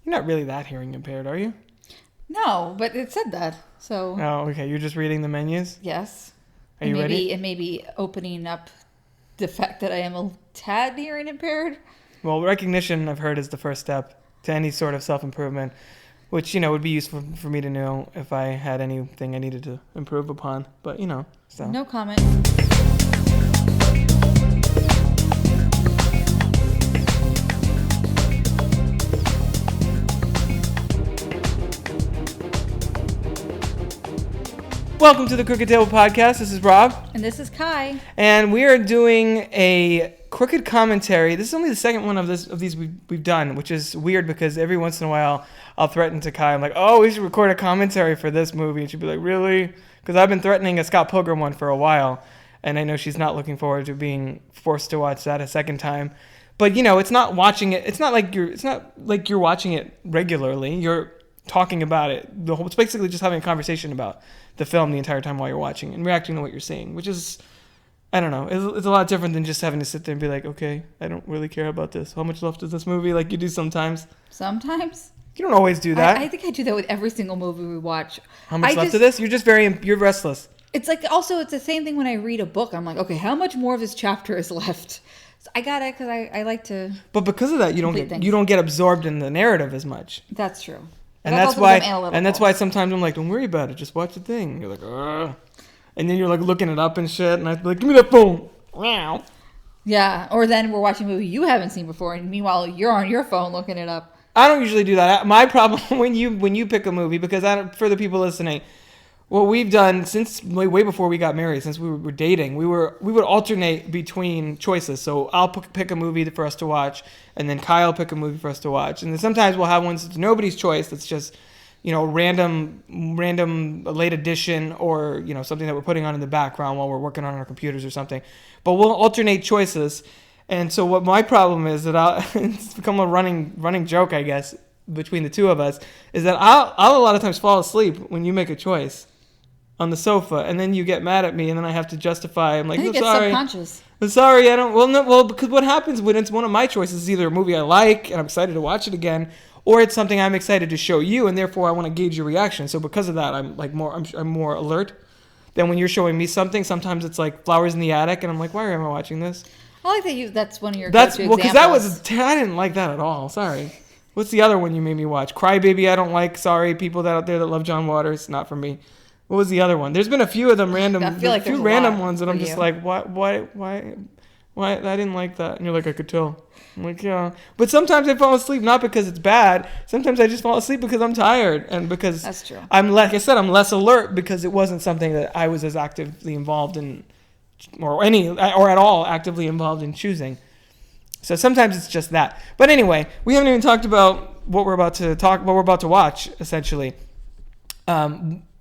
You're not really that hearing impaired, are you? No, but it said that. So. Oh, okay. You're just reading the menus? Yes. Are you ready? It may be opening up the fact that I am a tad hearing impaired. Well, recognition, I've heard, is the first step to any sort of self-improvement, which, would be useful for me to know if I had anything I needed to improve upon. But, so. No comment. Welcome to the Crooked Table Podcast. This is Rob. And this is Kai. And we are doing a crooked commentary. This is only the second one of these we've done, which is weird because every once in a while I'll threaten to Kai. I'm like, oh, we should record a commentary for this movie. And she'd be like, really? Because I've been threatening a Scott Pilgrim one for a while. And I know she's not looking forward to being forced to watch that a second time. But, it's not watching it. It's not like you're watching it regularly. You're talking about it. It's basically just having a conversation about the film the entire time while you're watching and reacting to what you're seeing, which is, I don't know, it's a lot different than just having to sit there and be like, okay, I don't really care about this. How much left is this movie? Like you do sometimes. Sometimes? You don't always do that. I think I do that with every single movie we watch. How much left of this? You're just you're restless. It's like, also, it's the same thing when I read a book. I'm like, okay, how much more of this chapter is left? So I got it because I like to. But because of that, you don't get absorbed in the narrative as much. That's true. And that's why sometimes I'm like, don't worry about it. Just watch the thing. And you're like, ugh. And then you're like looking it up and shit. And I'd be like, give me that phone. Wow. Yeah. Or then we're watching a movie you haven't seen before. And meanwhile, you're on your phone looking it up. I don't usually do that. My problem when you pick a movie, because for the people listening, what we've done since way before we got married, since we were dating, we would alternate between choices. So I'll pick a movie for us to watch, and then Kyle pick a movie for us to watch, and then sometimes we'll have ones that's nobody's choice. That's just random late edition, or something that we're putting on in the background while we're working on our computers or something. But we'll alternate choices. And so what my problem is that it's become a running joke, I guess, between the two of us, is that I'll a lot of times fall asleep when you make a choice on the sofa, and then you get mad at me, and then I have to justify. I'm like, I think it's subconscious. I'm sorry, I don't. Well, because what happens when it's one of my choices is either a movie I like and I'm excited to watch it again, or it's something I'm excited to show you, and therefore I want to gauge your reaction. So because of that, I'm more alert than when you're showing me something. Sometimes it's like Flowers in the Attic, and I'm like, why am I watching this? I like that that's one of your go-to examples. Because I didn't like that at all. Sorry. What's the other one you made me watch? Cry Baby, I don't like. Sorry, people out there that love John Waters, not for me. What was the other one? There's been a few of them random. I feel like a few random ones that I'm just like, why? I didn't like that. And you're like, I could tell. I'm like, yeah. But sometimes I fall asleep not because it's bad. Sometimes I just fall asleep because I'm tired, and because that's true. I'm less alert because it wasn't something that I was as actively involved in, or at all actively involved in choosing. So sometimes it's just that. But anyway, we haven't even talked about what we're about to watch, essentially.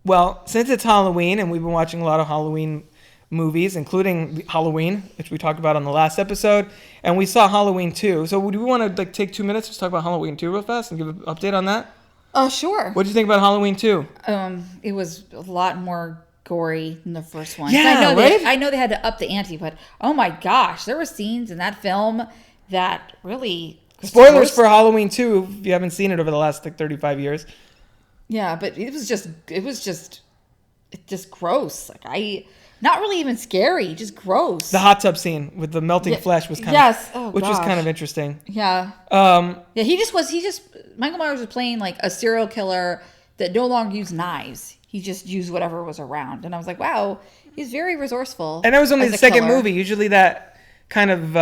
Well, since it's Halloween, and we've been watching a lot of Halloween movies, including Halloween, which we talked about on the last episode, and we saw Halloween 2. So do we want to take 2 minutes to talk about Halloween 2 real fast and give an update on that? Sure. What did you think about Halloween 2? It was a lot more gory than the first one. Yeah, I know they had to up the ante, but oh my gosh, there were scenes in that film that really... Spoilers for Halloween 2 if you haven't seen it over the last 35 years. Yeah, but it was just gross. Not really even scary, just gross. The hot tub scene with the melting flesh was kind of, was kind of interesting. Yeah. Michael Myers was playing like a serial killer that no longer used knives. He just used whatever was around, and I was like, wow, he's very resourceurseful. And that was only the second movie. Usually that kind of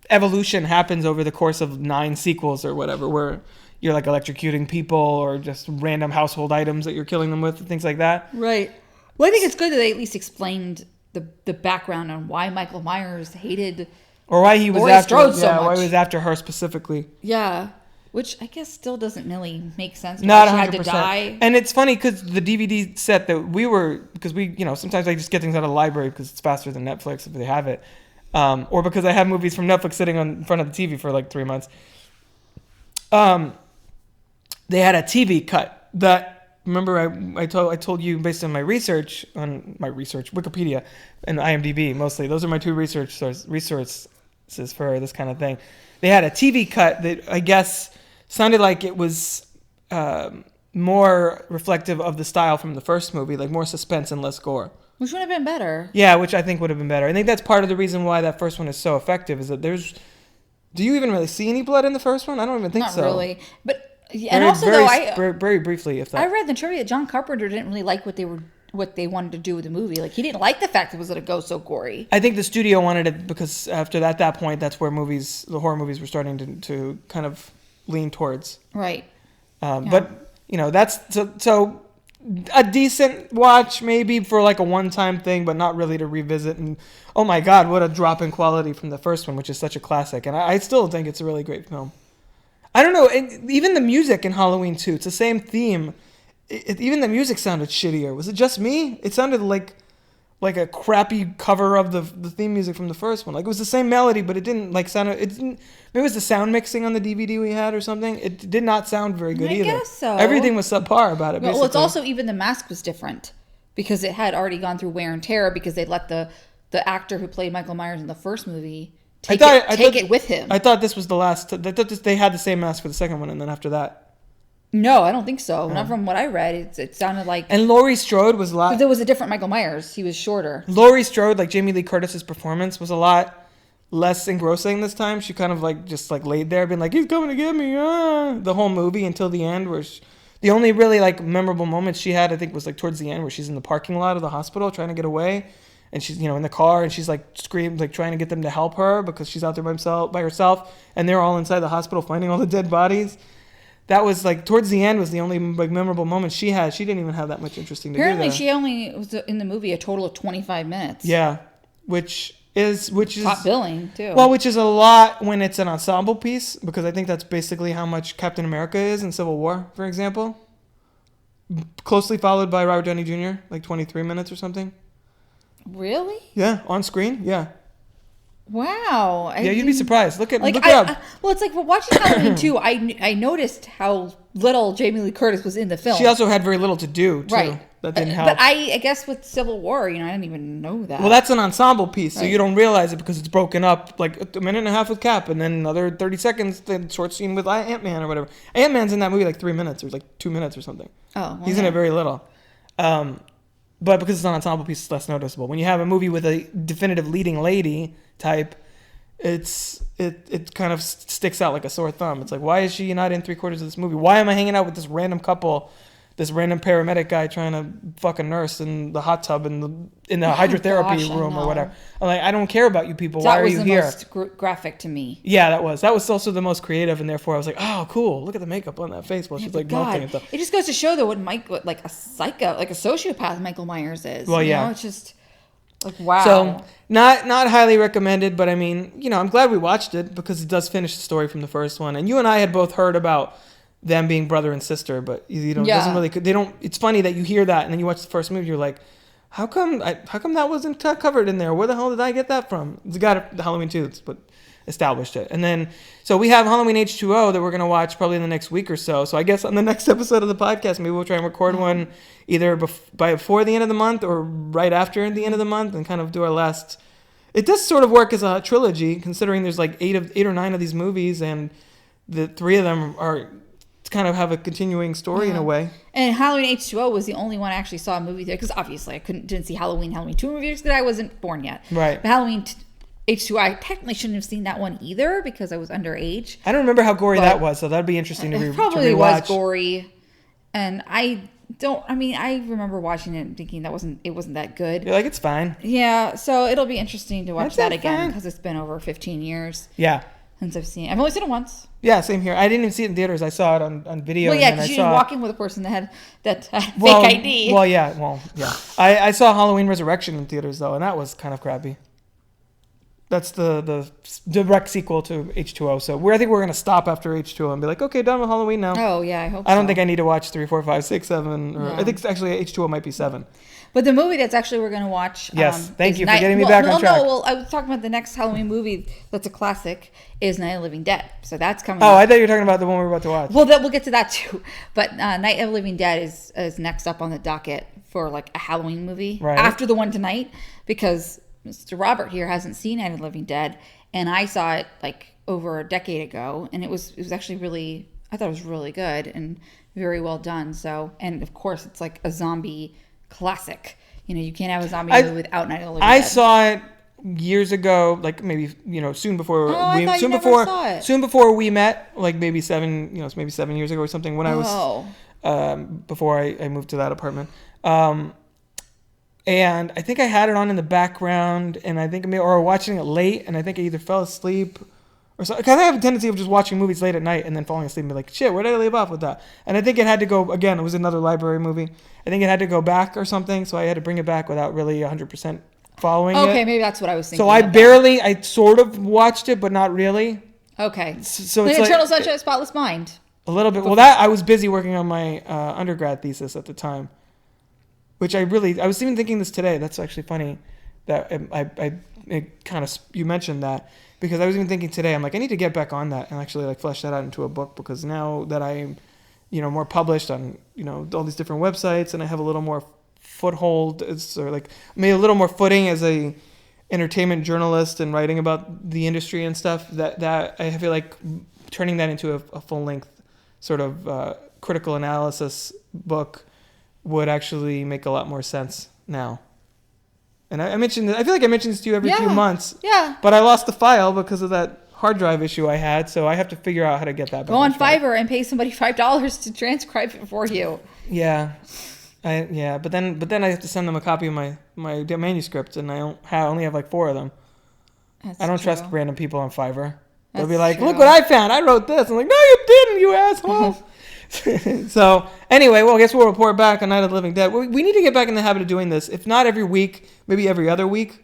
evolution happens over the course of 9 sequels or whatever, where you're like electrocuting people or just random household items that you're killing them with and things like that. Right. Well, I think it's good that they at least explained the background on why Michael Myers hated, or why he was why he was after her specifically. Yeah. Which I guess still doesn't really make sense. Not 100%. She had to die. And it's funny because the DVD set that because we sometimes I just get things out of the library because it's faster than Netflix if they have it. Or because I have movies from Netflix sitting in front of the TV for like 3 months. They had a TV cut that, remember I told you based on my research, Wikipedia and IMDb mostly. Those are my two resources for this kind of thing. They had a TV cut that I guess sounded like it was more reflective of the style from the first movie, like more suspense and less gore. Which would have been better. Yeah, which I think would have been better. I think that's part of the reason why that first one is so effective, is that there's... Do you even really see any blood in the first one? I don't even think so. Not really. But, and also, very briefly, if that... I read the trivia, John Carpenter didn't really like what they wanted to do with the movie. Like, he didn't like the fact that it was going to go so gory. I think the studio wanted it because after that point, that's where the horror movies were starting to kind of lean towards. Right. But, that's... So a decent watch maybe for like a one-time thing, but not really to revisit. And oh my God, what a drop in quality from the first one, which is such a classic. And I still think it's a really great film. I don't know, even the music in Halloween 2, it's the same theme. Even the music sounded shittier. Was it just me? It sounded like a crappy cover of the theme music from the first one. Like it was the same melody, but it didn't sound. It didn't. Maybe it was the sound mixing on the DVD we had or something. It did not sound very good either. I guess so. Everything was subpar about it. Well, it's also even the mask was different because it had already gone through wear and tear because they let the actor who played Michael Myers in the first movie take it with him. I thought this was the last. I thought they had the same mask for the second one, and then after that. No, I don't think so. Not from what I read. It sounded like... And Laurie Strode was a lot... But there was a different Michael Myers. He was shorter. Laurie Strode, like Jamie Lee Curtis's performance, was a lot less engrossing this time. She kind of just laid there being like, he's coming to get me, the whole movie until the end, where the only really memorable moments she had, I think, was towards the end where she's in the parking lot of the hospital trying to get away. And she's, in the car and she's screaming, trying to get them to help her because she's out there by herself. And they're all inside the hospital finding all the dead bodies. That was towards the end was the only memorable moment she had. She didn't even have that much interesting to do there. Apparently, she only was in the movie a total of 25 minutes. Yeah, which is top billing too. Well, which is a lot when it's an ensemble piece, because I think that's basically how much Captain America is in Civil War, for example. Closely followed by Robert Downey Jr., 23 minutes or something. Really? Yeah, on screen. Yeah. Wow. You'd be surprised. Look it up. Well, it's watching Halloween 2, I noticed how little Jamie Lee Curtis was in the film. She also had very little to do, too. Right. That didn't help. But I guess with Civil War, I didn't even know that. Well, that's an ensemble piece, so you don't realize it because it's broken up, a minute and a half with Cap, and then another 30 seconds, then short scene with Ant-Man or whatever. Ant-Man's in that movie 3 minutes or 2 minutes or something. Oh, well, he's in it very little. But because it's an ensemble piece, it's less noticeable. When you have a movie with a definitive leading lady type, it kind of sticks out like a sore thumb. It's why is she not in 3/4 of this movie? Why am I hanging out with this random couple, this random paramedic guy trying to fuck a nurse in the hot tub in the hydrotherapy room or whatever? I'm I don't care about you people. Why are you here? That was the most graphic to me. Yeah, that was also the most creative, and therefore I was oh, cool. Look at the makeup on that face while she's melting and stuff. It just goes to show though what a psycho, a sociopath Michael Myers is. Well, yeah, it's just. Wow. So not highly recommended, but I mean, I'm glad we watched it because it does finish the story from the first one. And you and I had both heard about them being brother and sister, but it doesn't really. They don't. It's funny that you hear that and then you watch the first movie. You're like, how come that wasn't covered in there? Where the hell did I get that from? The guy, the Halloween 2, but established it. And then so we have Halloween H2O that we're gonna watch probably in the next week or so. So I guess on the next episode of the podcast, maybe we'll try and record one either before the end of the month or right after the end of the month and kind of do our last. It does sort of work as a trilogy, considering there's 8 or 9 of these movies, and the 3 of them are kind of have a continuing story in a way. And Halloween H2O was the only one I actually saw a movie there because obviously I didn't see Halloween 2 movies because I wasn't born yet. Right. But Halloween H2O, I technically shouldn't have seen that one either because I was underage. I don't remember how gory that was, so that'd be interesting to rewatch. It probably was gory, and I remember watching it and thinking it wasn't that good. You're it's fine. Yeah, so it'll be interesting to watch that again because it's been over 15 years. Yeah. Since I've seen it. I've only seen it once. Yeah, same here. I didn't even see it in theaters. I saw it on video. Well, yeah, because you didn't walk in with a person that had fake ID. Well, yeah. I saw Halloween Resurrection in theaters, though, and that was kind of crappy. That's the direct sequel to H2O. So I think we're going to stop after H2O and be okay, done with Halloween now. Oh, yeah, I hope I don't think I need to watch 3, 4, 5, 6, 7. Or I think actually H2O might be 7. But the movie that's actually we're going to watch... Yes, thank you for getting me back on track. I was talking about the next Halloween movie that's a classic is Night of the Living Dead. So that's coming up. I thought you were talking about the one we were about to watch. Well, we'll get to that too. But Night of the Living Dead is next up on the docket for a Halloween movie. Right. After the one tonight, because Mr. Robert here hasn't seen Night of the Living Dead. And I saw it over a decade ago. And it was actually really... I thought it was really good and very well done. So, and of course, it's like a zombie classic. You know, you can't have a zombie movie without Night of the Living Dead. I saw it years ago, like maybe soon before soon before we met, like maybe 7 years ago or something, when I was before I moved to that apartment. And I think I had it on in the background, and I think or watching it late, and I think I either fell asleep or something. Because I have a tendency of just watching movies late at night and then falling asleep and be like, shit, where did I leave off with that? And I think it had to go, again, it was another library movie. I think it had to go back or something, so I had to bring it back without really 100% following it. Okay, maybe that's what I was thinking. So I sort of watched it, but not really. Okay. So it's like Eternal Sunshine of the Spotless Mind. A little bit. Well, that I was busy working on my undergrad thesis at the time. Which I was even thinking this today. That's actually funny that you mentioned that, because I was even thinking today, I'm like, I need to get back on that and actually like flesh that out into a book, because now that I'm, more published on, all these different websites, and I have a little more foothold, or like maybe a little more footing as a entertainment journalist and writing about the industry and stuff, that I feel like turning that into a full length sort of critical analysis book would actually make a lot more sense now. And I mentioned, I feel like I mention this to you every few months. Yeah. But I lost the file because of that hard drive issue I had, so I have to figure out how to get that back. Go on Fiverr and pay somebody $5 to transcribe it for you. Yeah. But then I have to send them a copy of my manuscript, and I only have like 4 of them. I don't trust random people on Fiverr. They'll be like, look what I found. I wrote this. I'm like, no, you didn't, you asshole. So anyway, well, I guess we'll report back on Night of the Living Dead. We need to get back in the habit of doing this. If not every week, maybe every other week.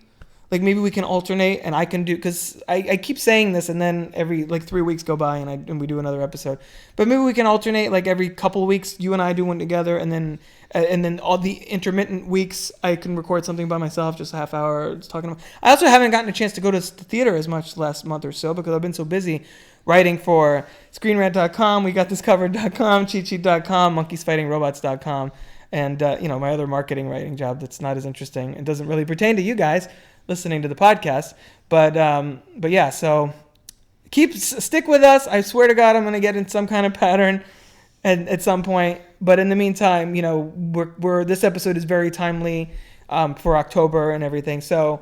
Like maybe we can alternate, and I can do, because I keep saying this, and then every 3 weeks go by and we do another episode. But maybe we can alternate, like every couple of weeks you and I do one together, and then all the intermittent weeks I can record something by myself, just a half hour talking about. I also haven't gotten a chance to go to the theater as much last month or so, because I've been so busy writing for ScreenRant.com, WeGotThisCovered.com, CheatSheet.com, MonkeysFightingRobots.com, and my other marketing writing job that's not as interesting and doesn't really pertain to you guys listening to the podcast. But yeah, so stick with us. I swear to God, I'm going to get in some kind of pattern at some point. But in the meantime, this episode is very timely for October and everything. So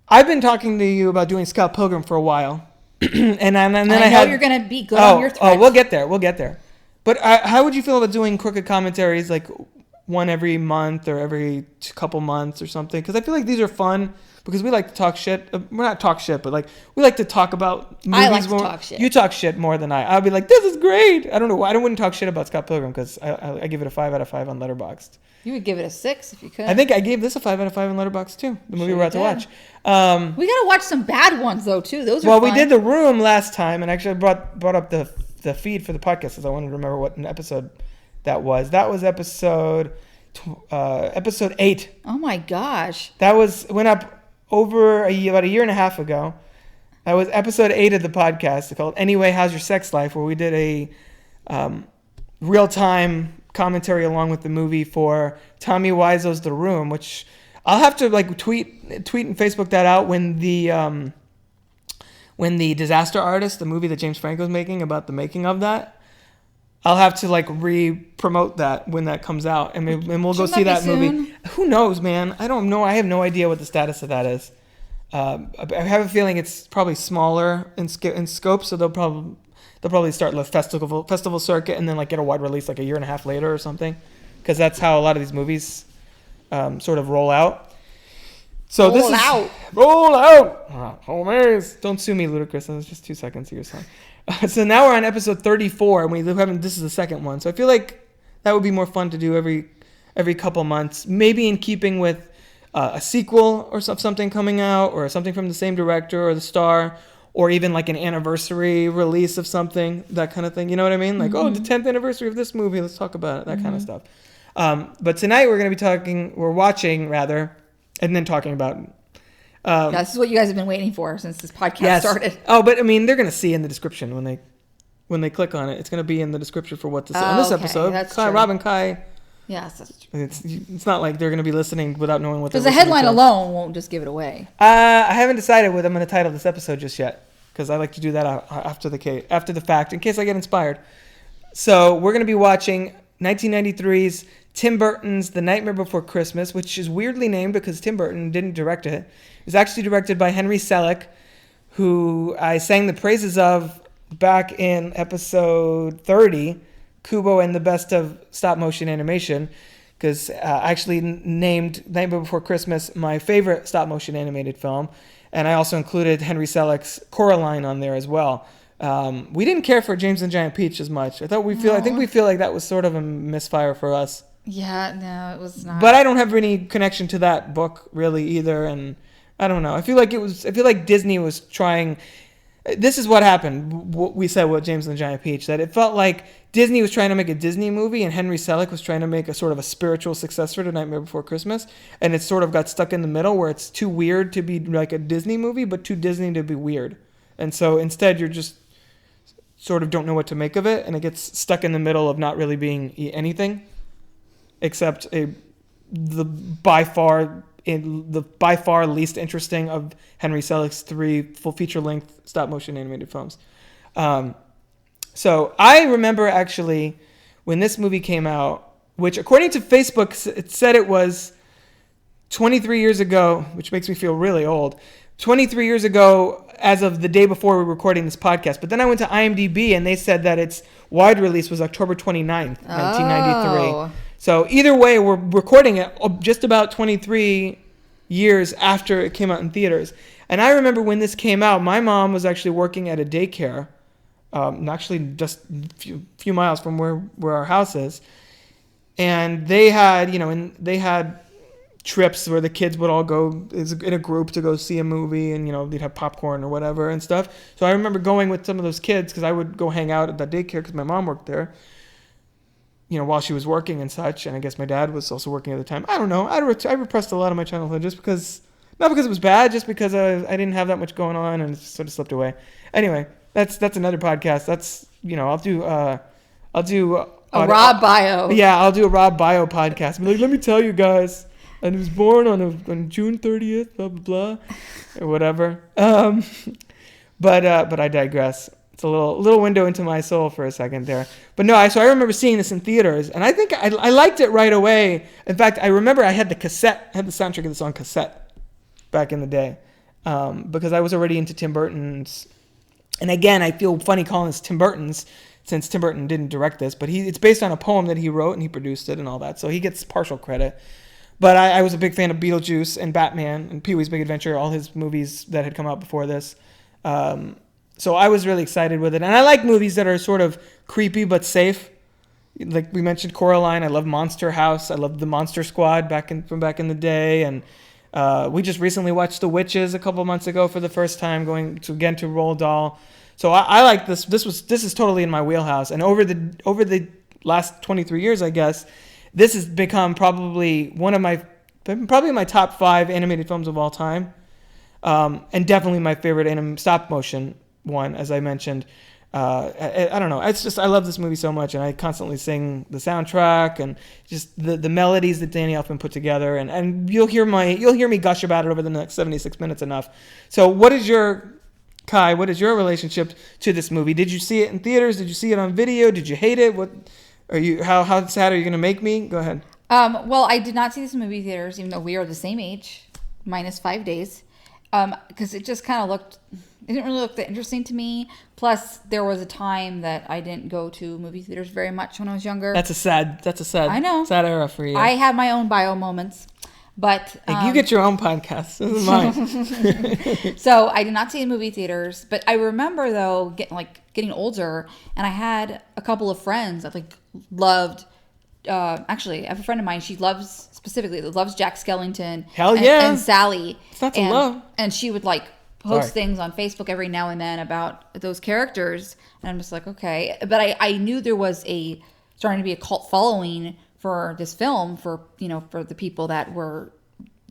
I've been talking to you about doing Scott Pilgrim for a while. and then I know you're going to be good on your thread. Oh, we'll get there. But how would you feel about doing crooked commentaries, like one every month or every couple months or something? Because I feel like these are fun, because we like to talk shit. We're not talk shit, but like we like to talk about movies. I like to talk shit. You talk shit more than I. I'll be like, this is great. I don't know why I wouldn't talk shit about Scott Pilgrim, because I give it a 5 out of 5 on Letterboxd. You would give it a 6 if you could. I think I gave this a 5 out of 5 on Letterboxd too. The movie we're about to watch. We got to watch some bad ones though too. Those are fun. We did The Room last time, and actually brought up the feed for the podcast because I wanted to remember what an episode that was. That was episode 8. Oh my gosh. That went up about a year and a half ago. That was episode 8 of the podcast called Anyway, How's Your Sex Life, where we did a real-time commentary along with the movie for Tommy Wiseau's The Room, which I'll have to tweet and Facebook that out when the Disaster Artist, the movie that James Franco's making about the making of that, I'll have to re-promote that when that comes out, and we'll go see that movie. Who knows, man? I don't know. I have no idea what the status of that is. I have a feeling it's probably smaller in scope, so they'll probably start the festival circuit and then get a wide release a year and a half later or something, because that's how a lot of these movies sort of roll out. So roll out. Homies. Don't sue me, Ludacris. That was just 2 seconds of your song. So now we're on episode 34, and this is the second one. So I feel like that would be more fun to do every couple months, maybe in keeping with a sequel or something coming out, or something from the same director or the star, or even an anniversary release of something, that kind of thing. You know what I mean? The 10th anniversary of this movie. Let's talk about it. That kind of stuff. But tonight we're watching, and then talking about. This is what you guys have been waiting for since this podcast started. Oh, but I mean, they're going to see in the description when they click on it. It's going to be in the description for what to say on this episode. That's true. Rob and Kai. Yes, that's true. It's not like they're going to be listening without knowing what they're listening to. Because the headline alone won't just give it away. I haven't decided what I'm going to title this episode just yet. because I like to do that after the fact in case I get inspired. So we're going to be watching 1993's Tim Burton's The Nightmare Before Christmas, which is weirdly named because Tim Burton didn't direct it. It was actually directed by Henry Selick, who I sang the praises of back in episode 30, Kubo and the Best of Stop Motion Animation, because I actually named Nightmare Before Christmas my favorite stop motion animated film, and I also included Henry Selick's Coraline on there as well. We didn't care for James and the Giant Peach as much. I think we feel like that was sort of a misfire for us. Yeah, no, it was not. But I don't have any connection to that book really either, and I don't know. I feel like Disney was trying. This is what happened. What we said with James and the Giant Peach, that it felt like Disney was trying to make a Disney movie, and Henry Selick was trying to make a sort of a spiritual successor to Nightmare Before Christmas, and it sort of got stuck in the middle where it's too weird to be like a Disney movie, but too Disney to be weird. And so instead, you're just sort of don't know what to make of it, and it gets stuck in the middle of not really being anything except the by far least interesting of Henry Selick's 3 full feature-length stop-motion animated films. So I remember actually when this movie came out, which according to Facebook, it said it was 23 years ago, which makes me feel really old, 23 years ago as of the day before we were recording this podcast. But then I went to IMDb and they said that its wide release was October 29th, 1993. Oh. So either way, we're recording it just about 23 years after it came out in theaters. And I remember when this came out, my mom was actually working at a daycare, actually just a few miles from where our house is. And they had trips where the kids would all go in a group to go see a movie, and they'd have popcorn or whatever and stuff. So I remember going with some of those kids because I would go hang out at that daycare because my mom worked there, while she was working and such. And I guess my dad was also working at the time. I don't know. I repressed a lot of my childhood just because, not because it was bad, just because I didn't have that much going on and it sort of slipped away. Anyway, that's another podcast. That's I'll do a Rob bio. Yeah, I'll do a Rob bio podcast. Be like, let me tell you guys, and he was born on June 30th, blah blah blah, or whatever. But I digress. It's a little window into my soul for a second there. But no, so I remember seeing this in theaters, and I think I liked it right away. In fact, I remember I had the soundtrack of this on cassette back in the day, because I was already into Tim Burton's. And again, I feel funny calling this Tim Burton's since Tim Burton didn't direct this, but it's based on a poem that he wrote and he produced it and all that, so he gets partial credit. But I was a big fan of Beetlejuice and Batman and Pee-wee's Big Adventure, all his movies that had come out before this. So I was really excited with it. And I like movies that are sort of creepy but safe. Like we mentioned Coraline. I love Monster House. I love the Monster Squad from back in the day. And we just recently watched The Witches a couple months ago for the first time, going to Roald Dahl. So I like this. This is totally in my wheelhouse. And over the last 23 years, I guess, this has become probably my top 5 animated films of all time. And definitely my favorite stop motion one, as I mentioned. I don't know. It's just, I love this movie so much, and I constantly sing the soundtrack and just the melodies that Danny Elfman put together, and you'll hear me gush about it over the next 76 minutes enough. So what is your relationship to this movie? Did you see it in theaters? Did you see it on video? Did you hate it? How sad are you going to make me? Go ahead. Well, I did not see this in movie theaters, even though we are the same age, minus 5 days. Because it just kind of it didn't really look that interesting to me. Plus, there was a time that I didn't go to movie theaters very much when I was younger. That's a sad I know. Sad era for you. I had my own bio moments, but you get your own podcast. This is mine. So I did not see it in movie theaters, but I remember though getting older, and I had a couple of friends that loved. Actually, I have a friend of mine. She loves Jack Skellington. Hell yeah. And Sally. It's not to love. And she would post things on Facebook every now and then about those characters, and I'm just like, okay. But I knew there was starting to be a cult following for this film for the people that were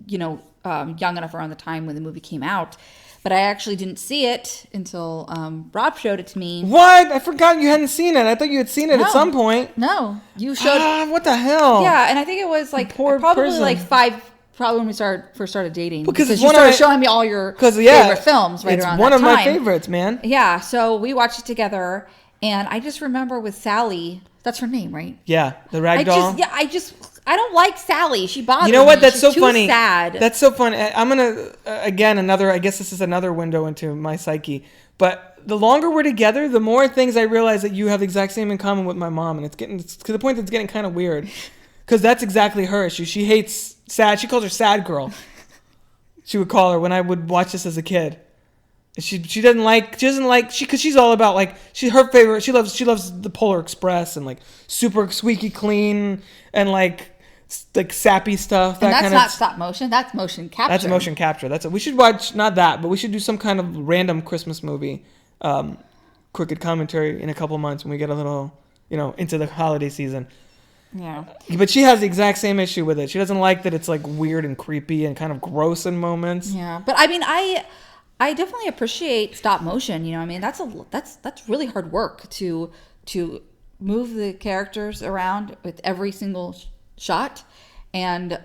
young enough around the time when the movie came out. But I actually didn't see it until Rob showed it to me. What? I forgot you hadn't seen it. I thought you had seen it at some point. No, you showed. What the hell? Yeah, and I think it was probably person. 5 probably when we first started dating. Because you started showing me all your favorite films right around that time. It's one of my favorites, man. Yeah, so we watched it together, and I just remember with Sally, that's her name, right? Yeah, the rag doll. I don't like Sally. She bothers me. You know what? That's She's so funny. Sad. That's so funny. I'm gonna again I guess this is another window into my psyche. But the longer we're together, the more things I realize that you have the exact same in common with my mom, and it's to the point that it's getting kind of weird. Because that's exactly her issue. She hates sad. She calls her sad girl. She would call her when I would watch this as a kid. She doesn't like because she's all about like her favorite. She loves the Polar Express and like super squeaky clean and like sappy stuff. And that's not stop motion. That's motion capture. That's motion capture. We should watch not that, but we should do some kind of random Christmas movie, crooked commentary in a couple months when we get a little into the holiday season. Yeah. But she has the exact same issue with it. She doesn't like that it's like weird and creepy and kind of gross in moments. Yeah. But I mean, I definitely appreciate stop motion. I mean, that's really hard work to move the characters around with every single shot. And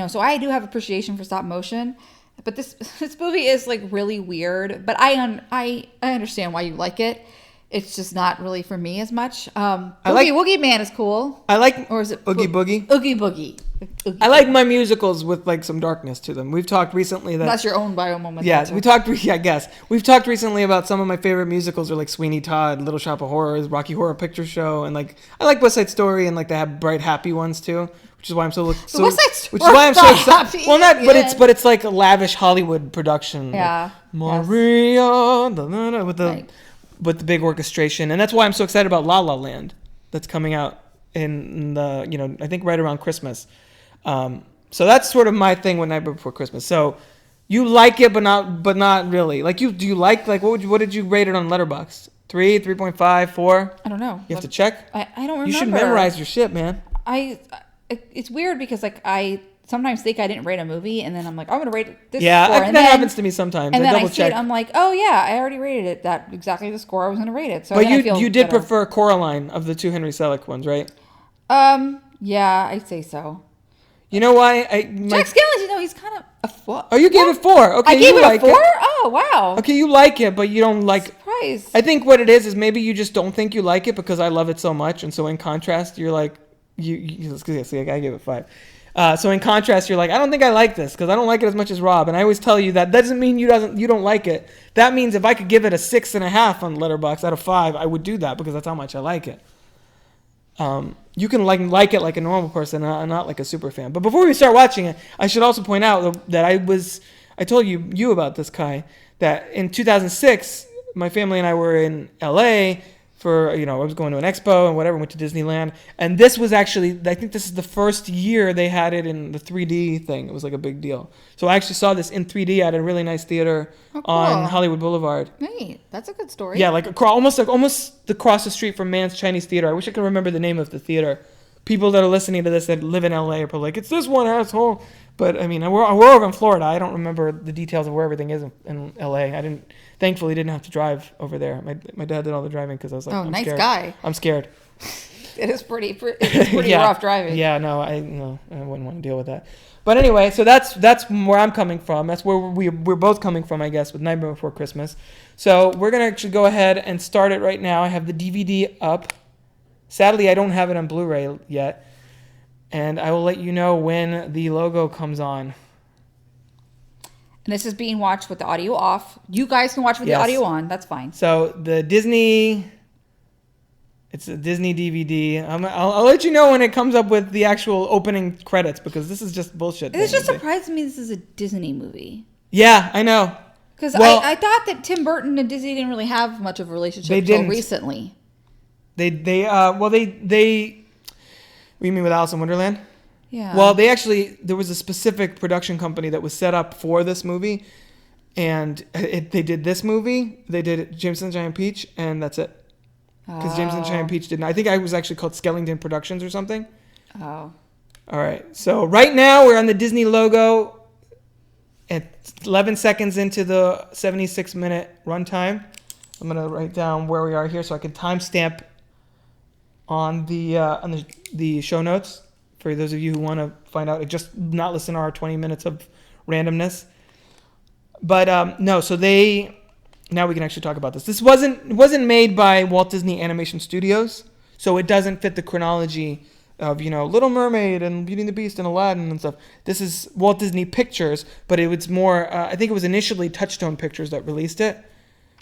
so I do have appreciation for stop motion. But this movie is like really weird, but I understand why you like it. It's just not really for me as much. Woogie Man is cool. I like, or is it Oogie Boogie? Oogie Boogie. I like my musicals with like some darkness to them. We've talked recently that that's your own bio moment. Yes, I guess we've talked recently about some of my favorite musicals are like Sweeney Todd, Little Shop of Horrors, Rocky Horror Picture Show, and like I like West Side Story and like they have bright happy ones too, which is why I'm so West Side Story. Which is why I'm so excited. Well, not, but it's like a lavish Hollywood production. Yeah. Like, Maria, with the big orchestration, and that's why I'm so excited about La La Land that's coming out in the I think right around Christmas. So that's sort of my thing with Nightmare Before Christmas. So you like it, but not really. Like do you like what did you rate it on Letterboxd? 3, 3.5, 4? I don't know. You have to check. I don't remember. You should memorize your shit, man. It's weird because like I sometimes think I didn't rate a movie, and then I'm like, I'm going to rate this score. And that happens to me sometimes. And then I double see check. it, I'm like, oh yeah, I already rated it. That exactly the score I was going to rate it. So but you did prefer Coraline of the 2 Henry Selick ones, right? Yeah, I'd say so. You know why? Jack Skellington, he's kind of a 4. Oh, you gave it 4. Okay, I gave it a 4? Oh, wow. Okay, you like it, but you don't like... Surprise. I think what it is maybe you just don't think you like it because I love it so much, and so in contrast, you're like... See, I gave it 5. So in contrast, you're like, I don't think I like this because I don't like it as much as Rob. And I always tell you that doesn't mean you don't like it. That means if I could give it a 6.5 on Letterboxd out of 5, I would do that because that's how much I like it. You can like it like a normal person, not like a super fan. But before we start watching it, I should also point out that I told you about this, Kai, that in 2006, my family and I were in LA for, I was going to an expo and whatever, went to Disneyland. And this was actually, I think this is the first year they had it in the 3D thing. It was like a big deal. So I actually saw this in 3D at a really nice theater on Hollywood Boulevard. Hey, that's a good story. Yeah, like almost across the street from Mann's Chinese Theater. I wish I could remember the name of the theater. People that are listening to this that live in LA are probably like, it's this one, asshole. But I mean, we're over in Florida. I don't remember the details of where everything is in LA. Thankfully didn't have to drive over there. My dad did all the driving because I was like, I'm nice scared. Guy. I'm scared. It is pretty rough driving. Yeah, no, I wouldn't want to deal with that. But anyway, so that's where I'm coming from. That's where we're both coming from, I guess, with Nightmare Before Christmas. So we're gonna actually go ahead and start it right now. I have the DVD up. Sadly, I don't have it on Blu-ray yet, and I will let you know when the logo comes on. And this is being watched with the audio off. You guys can watch with the audio on. That's fine. So it's a Disney DVD. I'll let you know when it comes up with the actual opening credits because this is just bullshit. It just surprised me this is a Disney movie. Yeah, I know. Because I thought that Tim Burton and Disney didn't really have much of a relationship until recently. What you mean with Alice in Wonderland? Yeah. Well, there was a specific production company that was set up for this movie, and they did this movie. They did James and the Giant Peach, and that's it. Because James and the Giant Peach didn't. I think I was actually called Skellington Productions or something. Oh. All right. So right now we're on the Disney logo at 11 seconds into the 76-minute runtime. I'm going to write down where we are here so I can timestamp on the show notes for those of you who want to find out, just not listen to our 20 minutes of randomness. But no, so now we can actually talk about this. This wasn't made by Walt Disney Animation Studios, so it doesn't fit the chronology of, Little Mermaid and Beauty and the Beast and Aladdin and stuff. This is Walt Disney Pictures, but it was more, I think it was initially Touchstone Pictures that released it.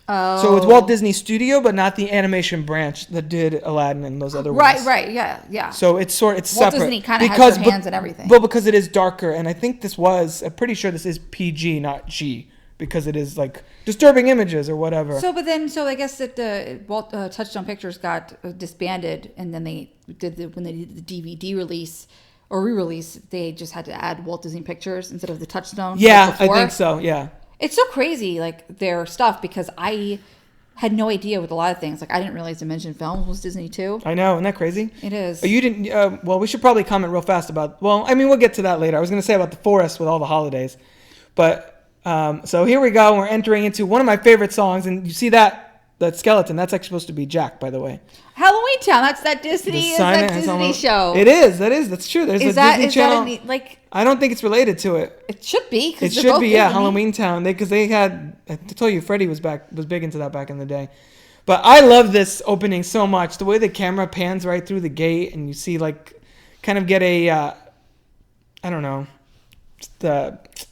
Oh. So it's Walt Disney Studio, but not the animation branch that did Aladdin and those other ones. Right, yeah. So it's Walt separate. Disney kind of has their hands in everything. Well, because it is darker, and I think I'm pretty sure this is PG, not G, because it is like disturbing images or whatever. So I guess that the Touchstone Pictures got disbanded, and then when they did the DVD release or re-release, they just had to add Walt Disney Pictures instead of the Touchstone. Yeah, I think so. Yeah. It's so crazy, like, their stuff, because I had no idea with a lot of things. Like, I didn't realize Dimension Films was Disney too. I know, isn't that crazy? It is. You didn't. Well, we should probably comment real fast about. Well, I mean, we'll get to that later. I was going to say about the forest with all the holidays, but so here we go. We're entering into one of my favorite songs, and you see that skeleton. That's actually supposed to be Jack, by the way. Halloween Town. That's that Disney show. It is. That's true. There's a Disney Channel. I don't think it's related to it. It should be. It should be. Yeah, Halloween Town. Because they had. I told you, Freddie was big into that back in the day. But I love this opening so much. The way the camera pans right through the gate, and you see kind of get a. I don't know.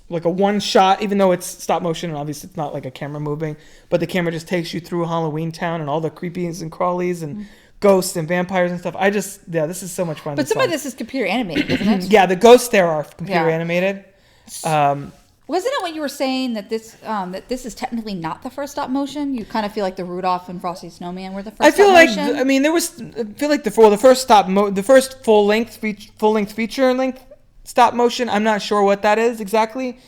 Like a one shot, even though it's stop motion, and obviously it's not like a camera moving, but the camera just takes you through Halloween Town and all the creepies and crawlies and ghosts and vampires and stuff. This is so much fun. But some of this is computer animated, isn't it? Yeah, the ghosts there are computer animated. Wasn't it what you were saying that this is technically not the first stop motion? You kind of feel like the Rudolph and Frosty Snowman were the first. The first full length feature length stop motion. I'm not sure what that is exactly,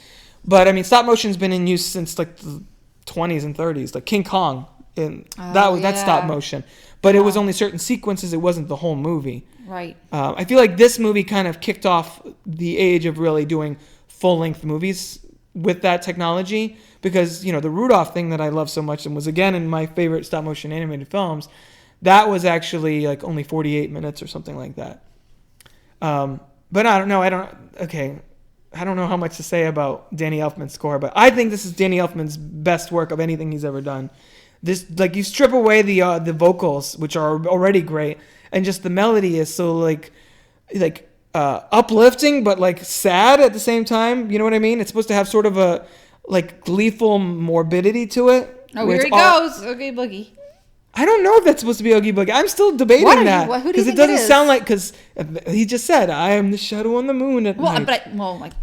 but I mean, stop motion's been in use since like the 20s and 30s, like King Kong, and that's stop motion. But it was only certain sequences. It wasn't the whole movie. Right. I feel like this movie kind of kicked off the age of really doing full length movies with that technology, because the Rudolph thing that I love so much and was again in my favorite stop motion animated films, that was actually like only 48 minutes or something like that. But I don't know. I don't know how much to say about Danny Elfman's score, but I think this is Danny Elfman's best work of anything he's ever done. This, like, you strip away the vocals, which are already great, and just the melody is so uplifting, but like sad at the same time. You know what I mean? It's supposed to have sort of a like gleeful morbidity to it. Oh, here he goes. Okay, Boogie. I don't know if that's supposed to be Oogie Boogie. I'm still debating that because it doesn't sound like, because he just said, "I am the shadow on the moon at night."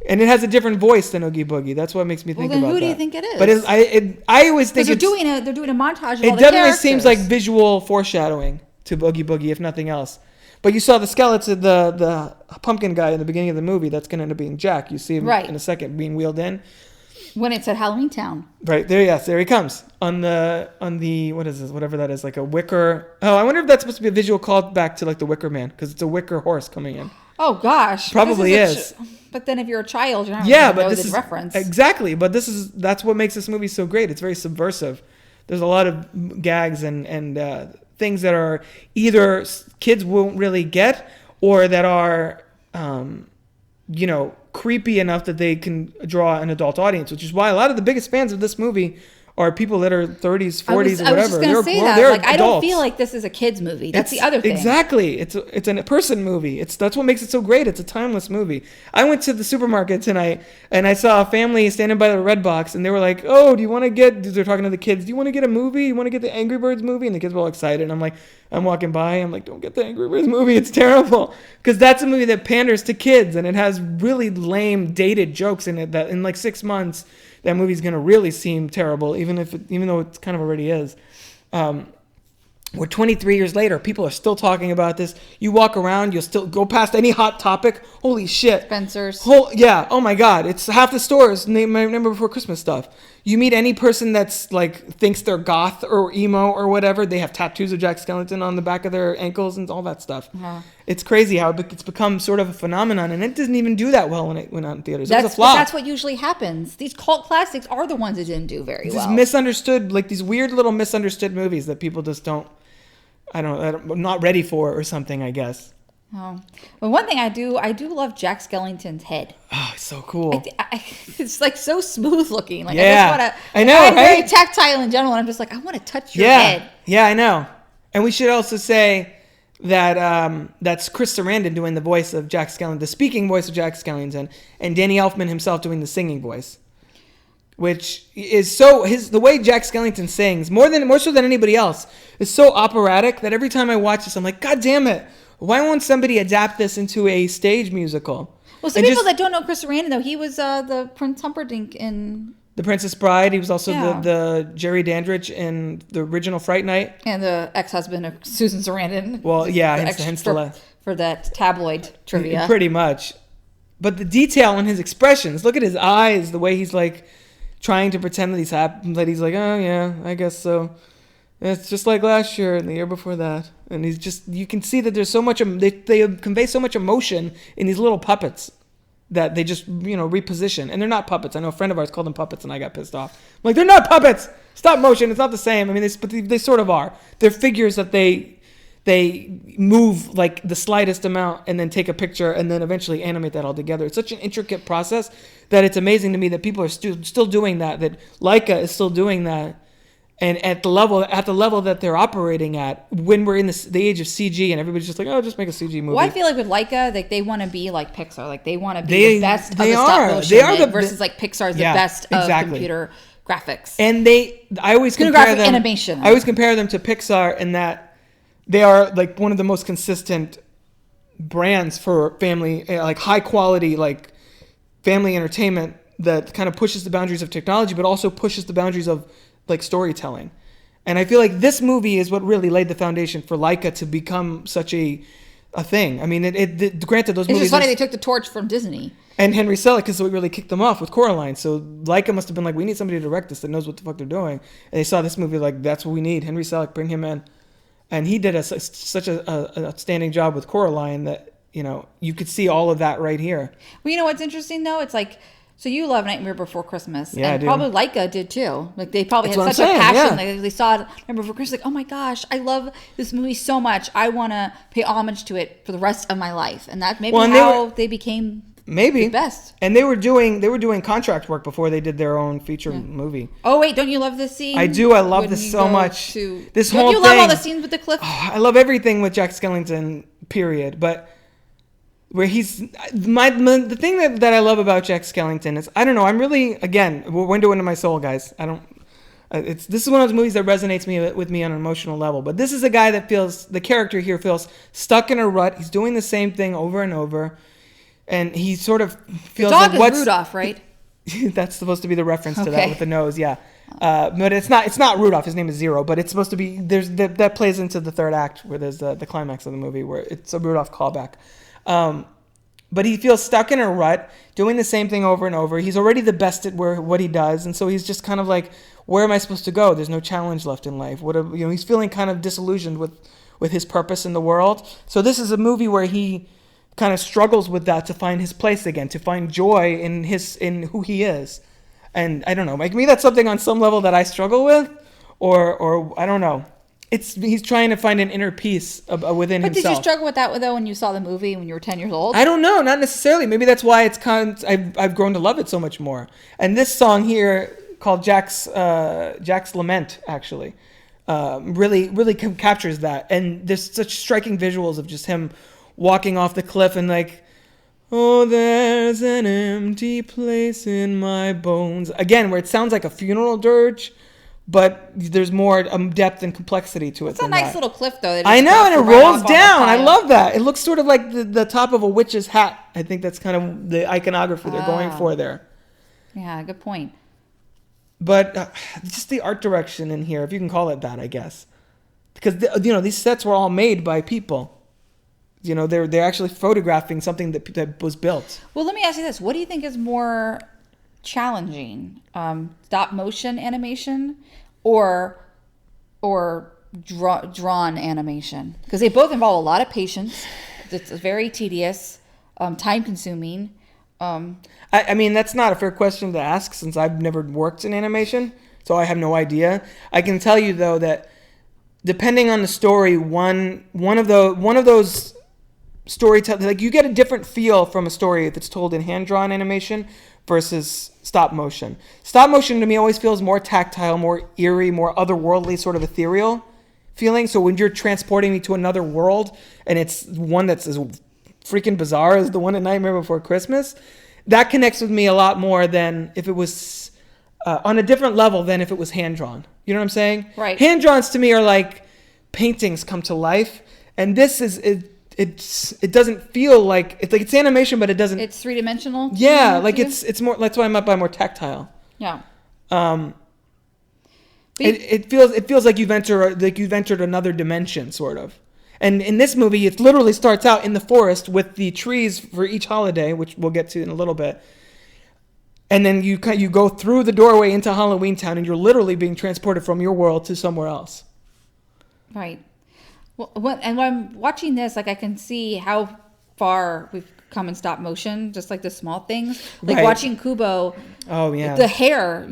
And it has a different voice than Oogie Boogie. That's what makes me think about that. Who do you think it is? But I always think they're doing a montage of all the It definitely seems like visual foreshadowing to Oogie Boogie, if nothing else. But you saw the skeleton, the pumpkin guy in the beginning of the movie. That's going to end up being Jack. You see him in a second being wheeled in. When it's at Halloween Town. Right there, yes, there he comes on the what is this? Whatever that is, like a wicker. Oh, I wonder if that's supposed to be a visual callback to like the Wicker Man, because it's a wicker horse coming in. Oh gosh, probably is. But then if you're a child, you're not going to know the reference. Exactly, but that's what makes this movie so great. It's very subversive. There's a lot of gags and things that are either kids won't really get, or that are creepy enough that they can draw an adult audience, which is why a lot of the biggest fans of this movie are people that are 30s, 40s, or whatever. I was just going to say that. Like, I don't feel like this is a kid's movie. That's the other thing. Exactly. It's a person movie. That's what makes it so great. It's a timeless movie. I went to the supermarket tonight, and I saw a family standing by the Red Box, and they were like, "Oh, do you want to get?" They're talking to the kids. "Do you want to get a movie? You want to get the Angry Birds movie?" And the kids were all excited. And I'm walking by. I'm like, "Don't get the Angry Birds movie. It's terrible." Because that's a movie that panders to kids, and it has really lame, dated jokes in it that in like 6 months, that movie's going to really seem terrible, even though it kind of already is. We're 23 years later. People are still talking about this. You walk around, you'll still go past any hot topic. Holy shit. Spencer's. Yeah. Oh my God. It's half the stores. Nightmare Before Christmas stuff. You meet any person that's like thinks they're goth or emo or whatever. They have tattoos of Jack Skellington on the back of their ankles and all that stuff. Uh-huh. It's crazy how it's become sort of a phenomenon, and it doesn't even do that well when it went out in theaters. It was a flop. That's what usually happens. These cult classics are the ones that didn't do very well. These misunderstood, like these weird little misunderstood movies that people just don't. I'm not ready for or something, I guess. Oh, but one thing I do love Jack Skellington's head. Oh, it's so cool. It's like so smooth looking. Like yeah, I just want to. I know, I'm right? very tactile in general, and I'm just like I want to touch your head. Yeah, I know. And we should also say that that's Chris Sarandon doing the voice of Jack Skellington, the speaking voice of Jack Skellington, and Danny Elfman himself doing the singing voice. Which is the way Jack Skellington sings, more so than anybody else, is so operatic that every time I watch this, I'm like, God damn it. Why won't somebody adapt this into a stage musical? Well, some people that don't know Chris Sarandon, though, he was the Prince Humperdinck in The Princess Bride. He was also the Jerry Dandridge in the original Fright Night. And the ex-husband of Susan Sarandon. Well, yeah, hence for that tabloid trivia. Pretty much. But the detail in his expressions, look at his eyes, the way he's like trying to pretend that he's happy, that he's like, oh yeah, I guess so. It's just like last year and the year before that. And he's just, you can see that there's so much, they convey so much emotion in these little puppets that they just, reposition. And they're not puppets. I know a friend of ours called them puppets and I got pissed off. I'm like, they're not puppets! Stop motion, it's not the same. I mean, but they sort of are. They're figures that they move like the slightest amount and then take a picture and then eventually animate that all together. It's such an intricate process that it's amazing to me that people are still doing that Leica is still doing that. And at the level that they're operating at, when we're in the age of CG and everybody's just like, oh, just make a CG movie. Well, I feel like with Leica, like they want to be like Pixar, like they want to be the best of the stop motion versus like Pixar's the best of computer graphics. And I always compare them animation. I always compare them to Pixar in that they are like one of the most consistent brands for family, like high quality, like family entertainment that kind of pushes the boundaries of technology, but also pushes the boundaries of like storytelling. And I feel like this movie is what really laid the foundation for Leica to become such a thing. I mean, granted, those movies... It's just funny they took the torch from Disney. And Henry Selick, because we really kicked them off with Coraline. So Leica must have been like, we need somebody to direct this that knows what the fuck they're doing. And they saw this movie like, that's what we need. Henry Selick, bring him in. And he did such an outstanding job with Coraline that, you could see all of that right here. Well, you know what's interesting, though? It's like... So you love Nightmare Before Christmas, yeah, and probably Leica did too. Like they probably had such a passion. Yeah. Like they saw Nightmare Before Christmas, like, oh my gosh, I love this movie so much. I want to pay homage to it for the rest of my life, and that maybe they became the best. And they were doing contract work before they did their own feature movie. Oh wait, don't you love this scene? I do. I love this so much. This whole thing. Don't you love all the scenes with the cliff? Oh, I love everything with Jack Skellington. Period, but. Where he's the thing that I love about Jack Skellington is, I don't know, I'm really, again, window into my soul, guys. This is one of those movies that resonates with me on an emotional level. But this is a guy that the character here feels stuck in a rut. He's doing the same thing over and over, and he sort of feels the dog is Rudolph, right? That's supposed to be the reference to that with the nose, yeah. But it's not Rudolph. His name is Zero. But it's supposed to be. That plays into the third act where there's the climax of the movie where it's a Rudolph callback. But he feels stuck in a rut, doing the same thing over and over. He's already the best at what he does, and so he's just kind of like, where am I supposed to go? There's no challenge left in life. He's feeling kind of disillusioned with his purpose in the world. So this is a movie where he kind of struggles with that to find his place again, to find joy in who he is. And I don't know, like me, that's something on some level that I struggle with, or I don't know. He's trying to find an inner peace within himself. But did you struggle with that though when you saw the movie when you were 10 years old? I don't know, not necessarily. Maybe that's why I've grown to love it so much more. And this song here called Jack's Lament actually really captures that. And there's such striking visuals of just him walking off the cliff and like, oh, there's an empty place in my bones. Again, where it sounds like a funeral dirge. But there's more depth and complexity to it. It's a nice little cliff, though. I know, and it rolls down. I love that. It looks sort of like the top of a witch's hat. I think that's kind of the iconography they're going for there. Yeah, good point. But just the art direction in here, if you can call it that, I guess. Because, these sets were all made by people. They're actually photographing something that was built. Well, let me ask you this. What do you think is more challenging, stop motion animation or drawn animation? Because they both involve a lot of patience. It's very tedious, time consuming. I mean, that's not a fair question to ask since I've never worked in animation, so I have no idea. I can tell you though that depending on the story, one of those storytelling. Like you get a different feel from a story that's told in hand-drawn animation versus stop motion. Stop motion to me always feels more tactile, more eerie, more otherworldly, sort of ethereal feeling. So when you're transporting me to another world and it's one that's as freaking bizarre as the one in Nightmare Before Christmas, that connects with me a lot more than if it was on a different level than if it was hand-drawn. You know what I'm saying? Right. Hand-drawns to me are like paintings come to life, and this is it doesn't feel like it's animation, but it doesn't. It's 3-dimensional. Yeah, like it's more. That's what I meant by more tactile. Yeah. It feels like you've entered another dimension, sort of. And in this movie, it literally starts out in the forest with the trees for each holiday, which we'll get to in a little bit. And then you go through the doorway into Halloween Town, and you're literally being transported from your world to somewhere else. Right. Well, when I'm watching this, like I can see how far we've come in stop motion, just like the small things. Like Right. watching Kubo. Oh yeah. The hair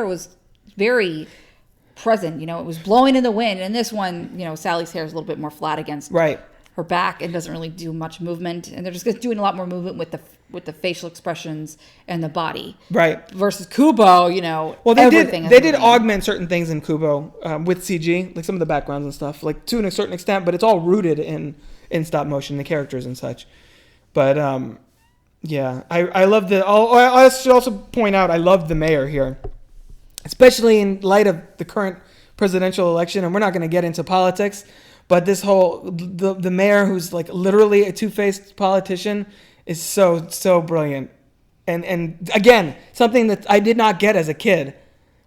was very present. It was blowing in the wind. And this one, Sally's hair is a little bit more flat against Right. her back and doesn't really do much movement. And they're just doing a lot more movement with the facial expressions and the body. Right. Versus Kubo, Well, they everything did moving. augment certain things in Kubo with CG, like some of the backgrounds and stuff, like to a certain extent, but it's all rooted in stop motion, the characters and such. But yeah, I love I should also point out I love the mayor here, especially in light of the current presidential election, and we're not going to get into politics, but this whole the mayor who's like literally a two-faced politician is so brilliant. And again, something that I did not get as a kid,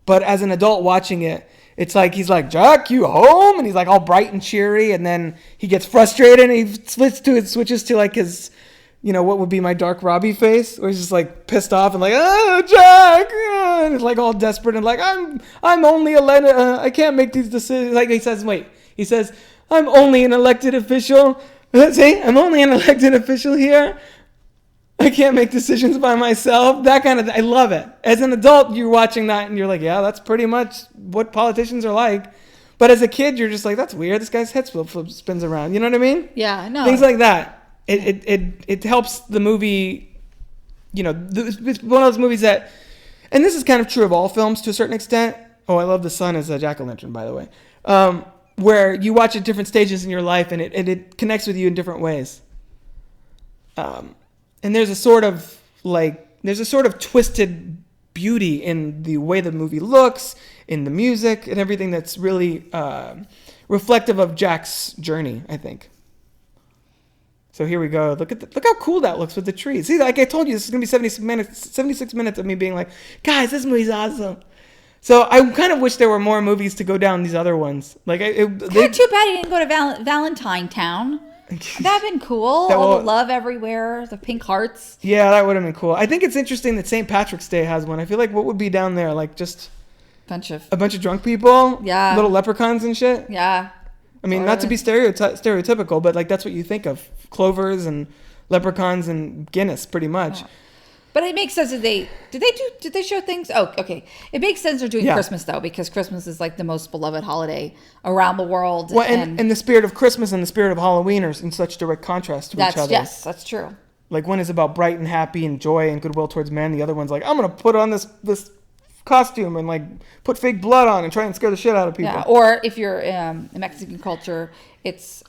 but as an adult watching it, it's like he's like, "Jack, you home?" And he's like all bright and cheery, and then he gets frustrated and he switches to like his, what would be my dark Robbie face, where he's just like pissed off and like, "Oh, Jack," and he's like all desperate and like, I'm only elected. I can't make these decisions." Like he says, "I'm only an elected official." See, I'm only an elected official here. I can't make decisions by myself. That kind of I love it. As an adult, you're watching that and you're like, yeah, that's pretty much what politicians are like. But as a kid, you're just like, that's weird. This guy's head spins around. You know what I mean? Yeah, no. Things like that. It helps the movie. It's one of those movies that, and this is kind of true of all films to a certain extent. Oh, I love the sun as a jack-o'-lantern, by the way. Where you watch at different stages in your life and it connects with you in different ways. And there's a sort of twisted beauty in the way the movie looks, in the music, and everything that's really reflective of Jack's journey, I think. So here we go. Look how cool that looks with the trees. See, like I told you, this is gonna be 76 minutes of me being like, guys, this movie's awesome. So I kind of wish there were more movies to go down these other ones. Like too bad he didn't go to Valentine Town. That'd been cool. All the love everywhere, the pink hearts. Yeah, that would have been cool. I think it's interesting that St. Patrick's Day has one. I feel like what would be down there? Like just a bunch of drunk people? Yeah. Little leprechauns and shit? Yeah. I mean, not to be stereotypical, but like that's what you think of. Clovers and leprechauns and Guinness, pretty much. Yeah. But it makes sense that did they show things? Oh, okay. It makes sense they're doing Christmas though, because Christmas is like the most beloved holiday around the world. Well, and the spirit of Christmas and the spirit of Halloween are in such direct contrast to each other. Yes, that's true. Like one is about bright and happy and joy and goodwill towards men. The other one's like, I'm gonna put on this costume and like put fake blood on and try and scare the shit out of people. Yeah. Or if you're in Mexican culture, it's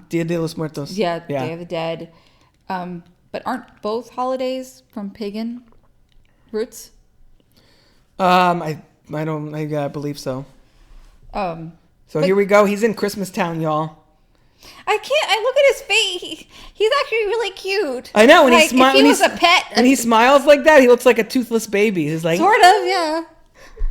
Dia de los Muertos. Yeah, Day of the Dead. But aren't both holidays from pagan roots? I believe so. So here we go. He's in Christmas Town, y'all. I look at his face. He's actually really cute. I know. When like, he smiles, if he was a pet, and he smiles like that, he looks like a toothless baby. He's like sort of, yeah.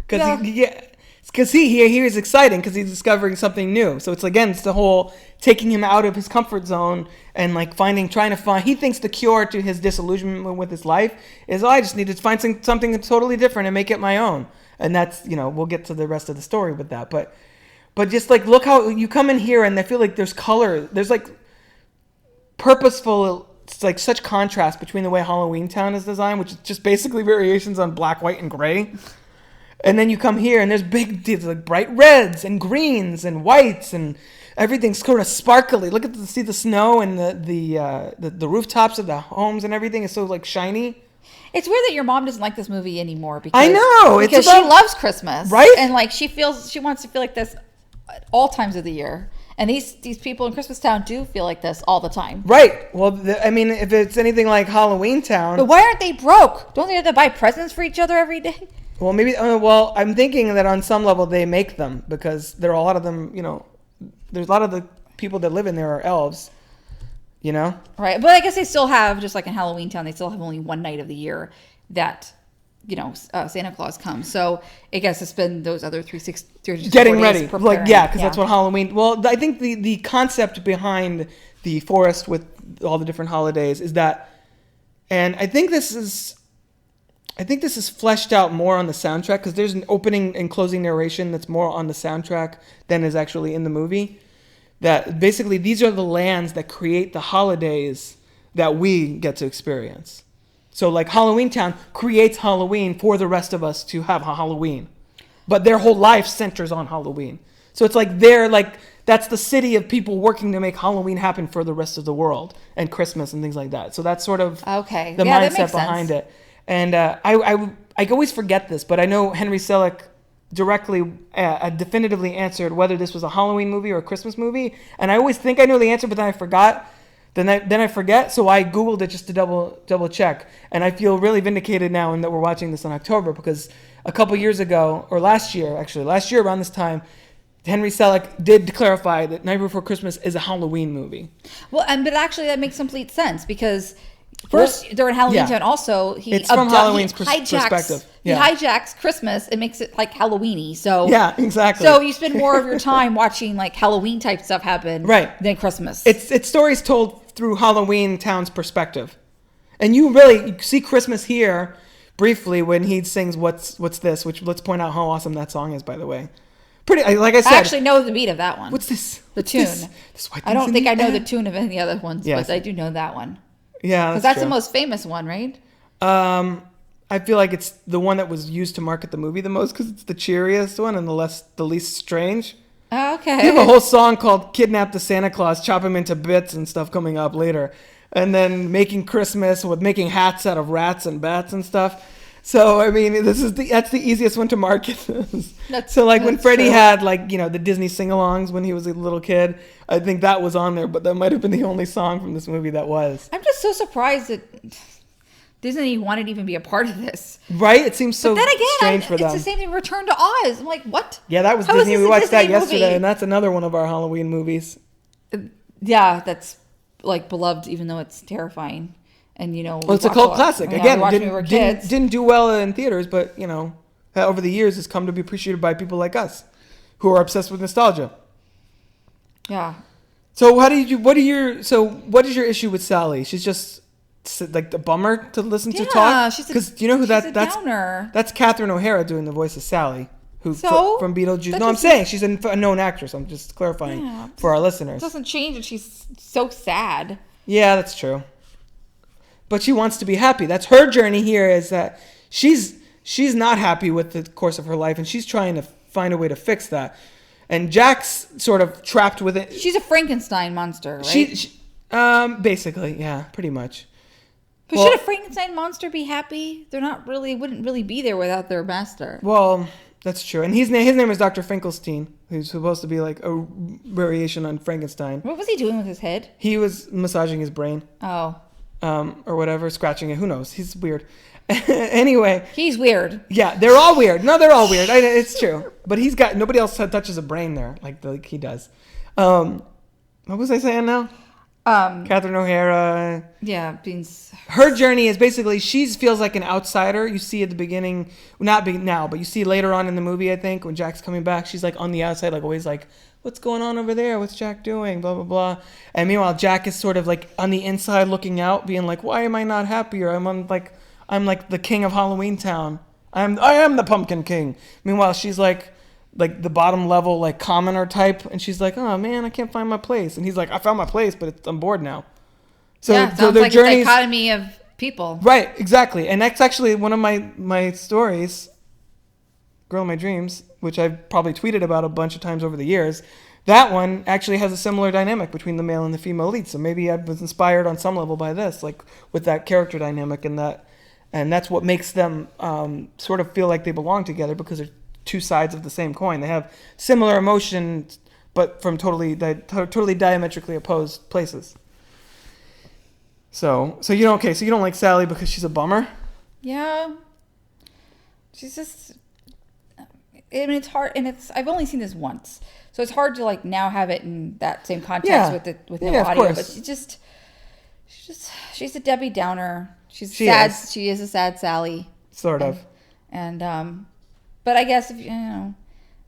Because he is exciting because he's discovering something new. So it's again, it's the whole taking him out of his comfort zone and like trying to find. He thinks the cure to his disillusionment with his life is, I just need to find something totally different and make it my own. And that's, we'll get to the rest of the story with that. But just like, look how you come in here and I feel like there's color. There's like purposeful, it's like such contrast between the way Halloween Town is designed, which is just basically variations on black, white, and gray. And then you come here and there's these like bright reds and greens and whites and everything's sort of sparkly. Look at see the snow and the rooftops of the homes and everything is so like shiny. It's weird that your mom doesn't like this movie anymore because I know because she loves Christmas, right? And like she wants to feel like this at all times of the year. And these people in Christmas Town do feel like this all the time. Right. Well, I mean, if it's anything like Halloween Town. But why aren't they broke? Don't they have to buy presents for each other every day? Well, maybe. Well, I'm thinking that on some level they make them because there are a lot of them. There's a lot of the people that live in there are elves. Right. But I guess they still have, just like in Halloween Town, they still have only one night of the year that Santa Claus comes. So I guess it's been those other 364 getting ready, preparing. because that's what Halloween. Well, I think the concept behind the forest with all the different holidays is that, and I think this is fleshed out more on the soundtrack because there's an opening and closing narration that's more on the soundtrack than is actually in the movie. That basically these are the lands that create the holidays that we get to experience. So like Halloween Town creates Halloween for the rest of us to have a Halloween. But their whole life centers on Halloween. So it's like that's the city of people working to make Halloween happen for the rest of the world and Christmas and things like that. So that's sort of the mindset behind it. And I always forget this, but I know Henry Selick directly definitively answered whether this was a Halloween movie or a Christmas movie. And I always think I know the answer, but then I forgot. Then I forget, so I Googled it just to double check. And I feel really vindicated now in that we're watching this in October because a couple years ago, or last year around this time, Henry Selick did clarify that Nightmare Before Christmas is a Halloween movie. Well, but actually that makes complete sense because first during Halloween Town also it's from Halloween's perspective. Yeah. He hijacks Christmas and makes it like Halloween-y. So yeah, exactly. So you spend more of your time watching like Halloween type stuff happen than Christmas. It's stories told through Halloween Town's perspective. And you see Christmas here briefly when he sings What's This, which let's point out how awesome that song is, by the way. Pretty, like I said. I actually know the beat of that one. What's this? The tune. I don't think I know the tune of any other ones, but I do know that one. Yeah, because that's the most famous one, right? I feel like it's the one that was used to market the movie the most because it's the cheeriest one and the least strange. Oh, okay. They have a whole song called "Kidnap the Santa Claus," chop him into bits and stuff coming up later, and then making Christmas with making hats out of rats and bats and stuff. So I mean, that's the easiest one to market. So like when Freddie had the Disney sing-alongs when he was a little kid, I think that was on there, but that might have been the only song from this movie that was. I'm just so surprised that Disney wanted to even be a part of this. Right? It seems so strange for them. It's the same thing. Return to Oz. I'm like, what? Yeah, that was Disney. We watched that yesterday, and that's another one of our Halloween movies. Yeah, that's like beloved, even though it's terrifying. And it's a cult classic. Again, didn't do well in theaters, but over the years has come to be appreciated by people like us, who are obsessed with nostalgia. Yeah. So what is your issue with Sally? She's just like the bummer to listen to talk. Because do you know who that's? Downer. That's Catherine O'Hara doing the voice of Sally, from Beetlejuice. No, I'm saying she's a known actress. I'm just clarifying for our listeners. It doesn't change that she's so sad. Yeah, that's true. But she wants to be happy. That's her journey here. Is that she's not happy with the course of her life, and she's trying to find a way to fix that. And Jack's sort of trapped with it. She's a Frankenstein monster, right? She basically, yeah, pretty much. But should a Frankenstein monster be happy? Wouldn't really be there without their master. Well, that's true. And his name is Dr. Finkelstein, who's supposed to be like a variation on Frankenstein. What was he doing with his head? He was massaging his brain. Oh. Or whatever, scratching it. Who knows? He's weird. Anyway. He's weird. Yeah, they're all weird. No, they're all weird. It's true. But nobody else touches a brain there like he does. What was I saying now? Catherine O'Hara. Yeah, her journey is basically she feels like an outsider. You see at the beginning, not now, but you see later on in the movie, I think, when Jack's coming back, she's like on the outside, like always like, what's going on over there? What's Jack doing? Blah, blah, blah. And meanwhile, Jack is sort of like on the inside looking out, being like, why am I not happier? I'm like the king of Halloween Town. I am the Pumpkin King. Meanwhile, she's like the bottom level, like commoner type. And she's like, oh man, I can't find my place. And he's like, I found my place, but I'm bored now. So sounds like a dichotomy of people. Right, exactly. And that's actually one of my stories. Girl in My Dreams, which I've probably tweeted about a bunch of times over the years, that one actually has a similar dynamic between the male and the female lead. So maybe I was inspired on some level by this, like with that character dynamic and that's what makes them sort of feel like they belong together, because they're two sides of the same coin. They have similar emotions, but from totally diametrically opposed places. So you don't like Sally because she's a bummer? Yeah. She's just, I mean, it's hard, and I've only seen this once, so it's hard to like now have it in that same context with no audio. But she's a Debbie Downer. She is a sad Sally. Sort of. And but I guess if you know,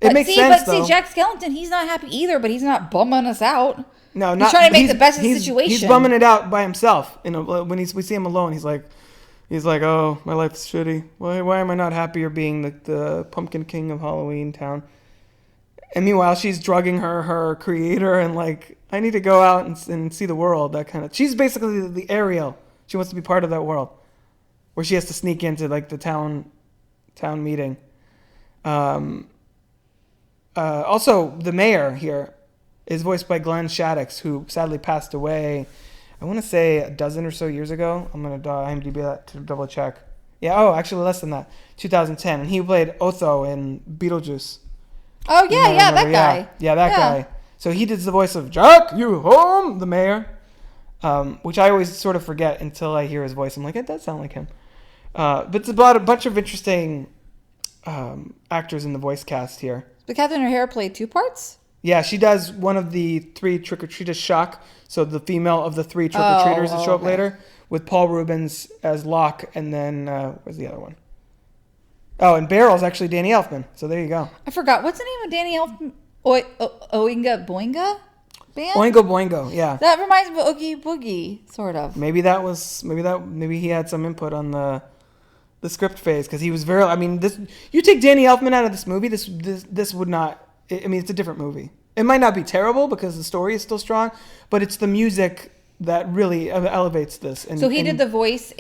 it makes sense though. See, Jack Skellington, he's not happy either, but he's not bumming us out. No, he's trying to make the best of the situation. He's bumming it out by himself. You know, when we see him alone, he's like, oh, my life's shitty. Why am I not happier being the pumpkin king of Halloween Town? And meanwhile, she's drugging her creator and like, I need to go out and see the world. That kind of. She's basically the Ariel. She wants to be part of that world, where she has to sneak into like the town meeting. Also, the mayor here is voiced by Glenn Shaddix, who sadly passed away, I want to say a dozen or so years ago. I'm going to IMDb that to double check. Yeah, actually less than that. 2010. And he played Otho in Beetlejuice. Oh, yeah, that guy. Yeah, that guy. So he did the voice of Jack, you home, the mayor, which I always sort of forget until I hear his voice. I'm like, it does sound like him. But it's about a bunch of interesting actors in the voice cast here. But Catherine O'Hara played two parts? Yeah, she does one of the three trick-or-treaters, Shock, so the female of the three trick-or-treaters that show up later, with Paul Rubens as Locke, and then, where's the other one? Oh, and Beryl's actually Danny Elfman, so there you go. I forgot. What's the name of Danny Elfman? Oingo Boingo band? Oingo Boingo, yeah. That reminds me of Oogie Boogie, sort of. Maybe he had some input on the script phase, because he was very, I mean, you take Danny Elfman out of this movie, this would not, I mean, it's a different movie. It might not be terrible because the story is still strong, but it's the music that really elevates this. And, so he did the voice,